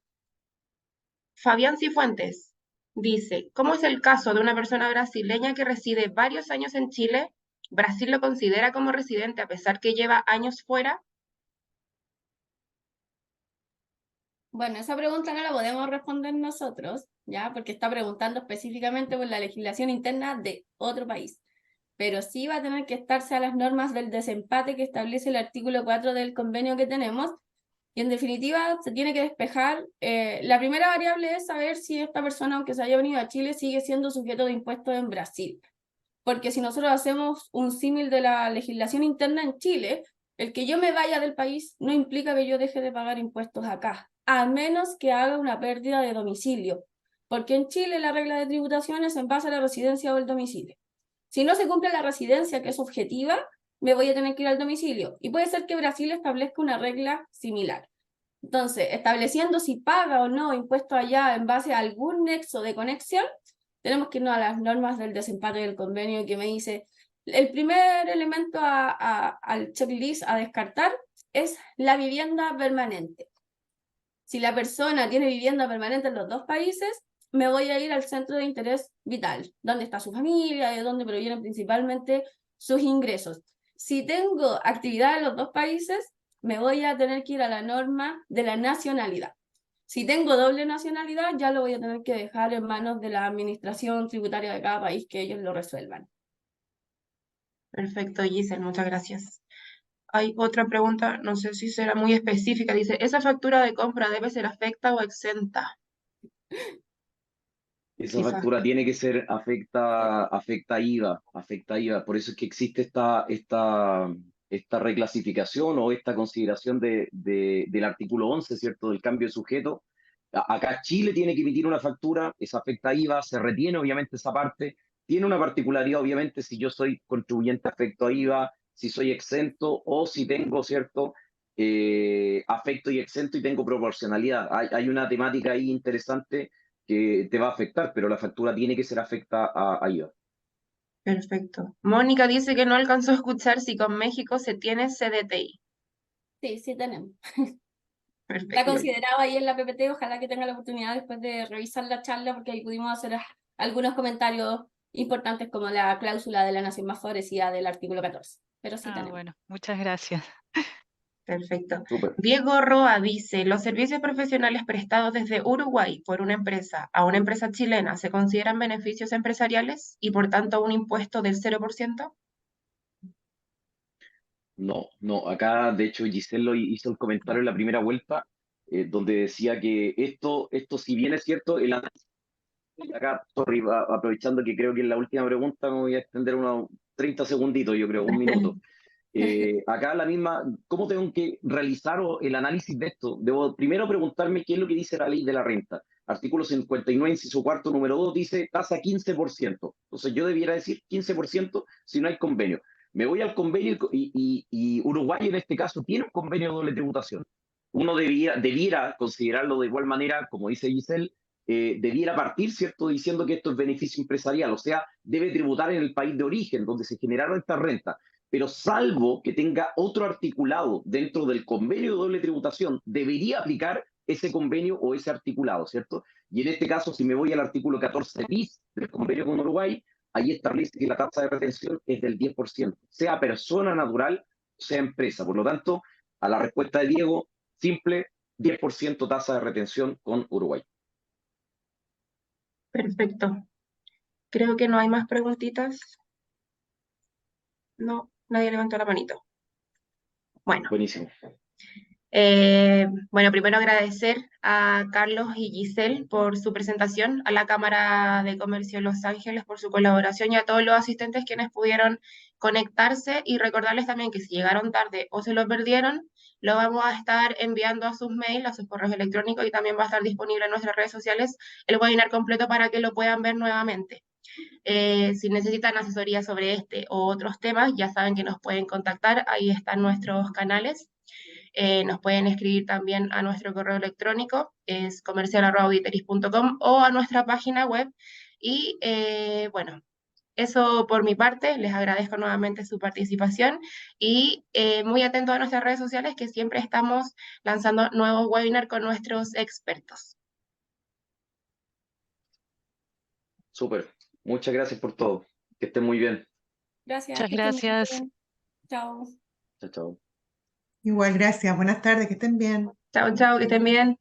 Fabián Cifuentes dice, ¿cómo es el caso de una persona brasileña que reside varios años en Chile? ¿Brasil lo considera como residente a pesar que lleva años fuera? Bueno, esa pregunta no la podemos responder nosotros, ¿ya? Porque está preguntando específicamente por la legislación interna de otro país. Pero sí va a tener que estarse a las normas del desempate que establece el artículo 4 del convenio que tenemos. Y en definitiva, se tiene que despejar. La primera variable es saber si esta persona, aunque se haya venido a Chile, sigue siendo sujeto de impuestos en Brasil. Porque si nosotros hacemos un símil de la legislación interna en Chile, El que yo me vaya del país no implica que yo deje de pagar impuestos acá, a menos que haga una pérdida de domicilio, porque en Chile la regla de tributación es en base a la residencia o el domicilio. Si no se cumple la residencia, que es objetiva, me voy a tener que ir al domicilio. Y puede ser que Brasil establezca una regla similar. Entonces, estableciendo si paga o no impuestos allá en base a algún nexo de conexión, tenemos que irnos a las normas del desempate del convenio que me dice, el primer elemento al checklist a descartar es la vivienda permanente. Si la persona tiene vivienda permanente en los dos países, me voy a ir al centro de interés vital, donde está su familia, de donde provienen principalmente sus ingresos. Si tengo actividad en los dos países, me voy a tener que ir a la norma de la nacionalidad. Si tengo doble nacionalidad, ya lo voy a tener que dejar en manos de la administración tributaria de cada país, que ellos lo resuelvan. Perfecto, Giselle, muchas gracias. Hay otra pregunta, no sé si será muy específica. Dice, ¿esa factura de compra debe ser afecta o exenta? Esa Quizás. factura tiene que ser afecta IVA. Por eso es que existe esta reclasificación o esta consideración del artículo 11, ¿cierto? Del cambio de sujeto. Acá Chile tiene que emitir una factura, esa afecta IVA, se retiene obviamente esa parte. Tiene una particularidad, obviamente, si yo soy contribuyente afecto a IVA, si soy exento o si tengo, ¿cierto? Afecto y exento y tengo proporcionalidad. Hay una temática ahí interesante que te va a afectar, pero la factura tiene que ser afecta a IVA. Perfecto. Mónica dice que no alcanzó a escuchar si con México se tiene CDTI. Sí, sí tenemos. La Perfecto. consideraba ahí en la PPT, ojalá que tenga la oportunidad después de revisar la charla, porque ahí pudimos hacer algunos comentarios importantes como la cláusula de la nación más favorecida del artículo 14. Pero sí tenemos. Bueno, muchas gracias. Perfecto. Súper. Diego Roa dice, ¿los servicios profesionales prestados desde Uruguay por una empresa a una empresa chilena se consideran beneficios empresariales y por tanto un impuesto del 0%? No, acá de hecho Giselle hizo el comentario en la primera vuelta, donde decía que esto si bien es cierto, el análisis, acá, sorry, aprovechando que creo que en la última pregunta me voy a extender unos 30 segunditos, yo creo, un minuto. Acá la misma, ¿cómo tengo que realizar el análisis de esto? Debo primero preguntarme qué es lo que dice la ley de la renta. Artículo 59, inciso cuarto, número 2, dice tasa 15%. Entonces yo debiera decir 15% si no hay convenio. Me voy al convenio y Uruguay en este caso tiene un convenio de doble tributación. Uno debiera considerarlo de igual manera, como dice Giselle, debiera partir, ¿cierto?, diciendo que esto es beneficio empresarial, o sea, debe tributar en el país de origen donde se generaron estas rentas. Pero salvo que tenga otro articulado dentro del convenio de doble tributación, debería aplicar ese convenio o ese articulado, ¿cierto? Y en este caso, si me voy al artículo 14 bis del convenio con Uruguay, ahí establece que la tasa de retención es del 10%, sea persona natural, sea empresa. Por lo tanto, a la respuesta de Diego, simple, 10% tasa de retención con Uruguay. Perfecto. Creo que no hay más preguntitas. No, nadie levantó la manito. Bueno. Buenísimo. Bueno, primero agradecer a Carlos y Giselle por su presentación, a la Cámara de Comercio de Los Ángeles por su colaboración y a todos los asistentes quienes pudieron conectarse y recordarles también que si llegaron tarde o se lo perdieron, lo vamos a estar enviando a sus mails, a sus correos electrónicos y también va a estar disponible en nuestras redes sociales el webinar completo para que lo puedan ver nuevamente. Si necesitan asesoría sobre este o otros temas, ya saben que nos pueden contactar, ahí están nuestros canales. Nos pueden escribir también a nuestro correo electrónico, es comercial@auditeris.com o a nuestra página web. Y bueno, eso por mi parte, les agradezco nuevamente su participación y muy atento a nuestras redes sociales que siempre estamos lanzando nuevos webinars con nuestros expertos. Súper. Muchas gracias por todo. Que estén muy bien. Gracias. Muchas que estén muy gracias. bien. Chao. Chao, chao. Igual, gracias. Buenas tardes, que estén bien. Chao, chao, que estén bien.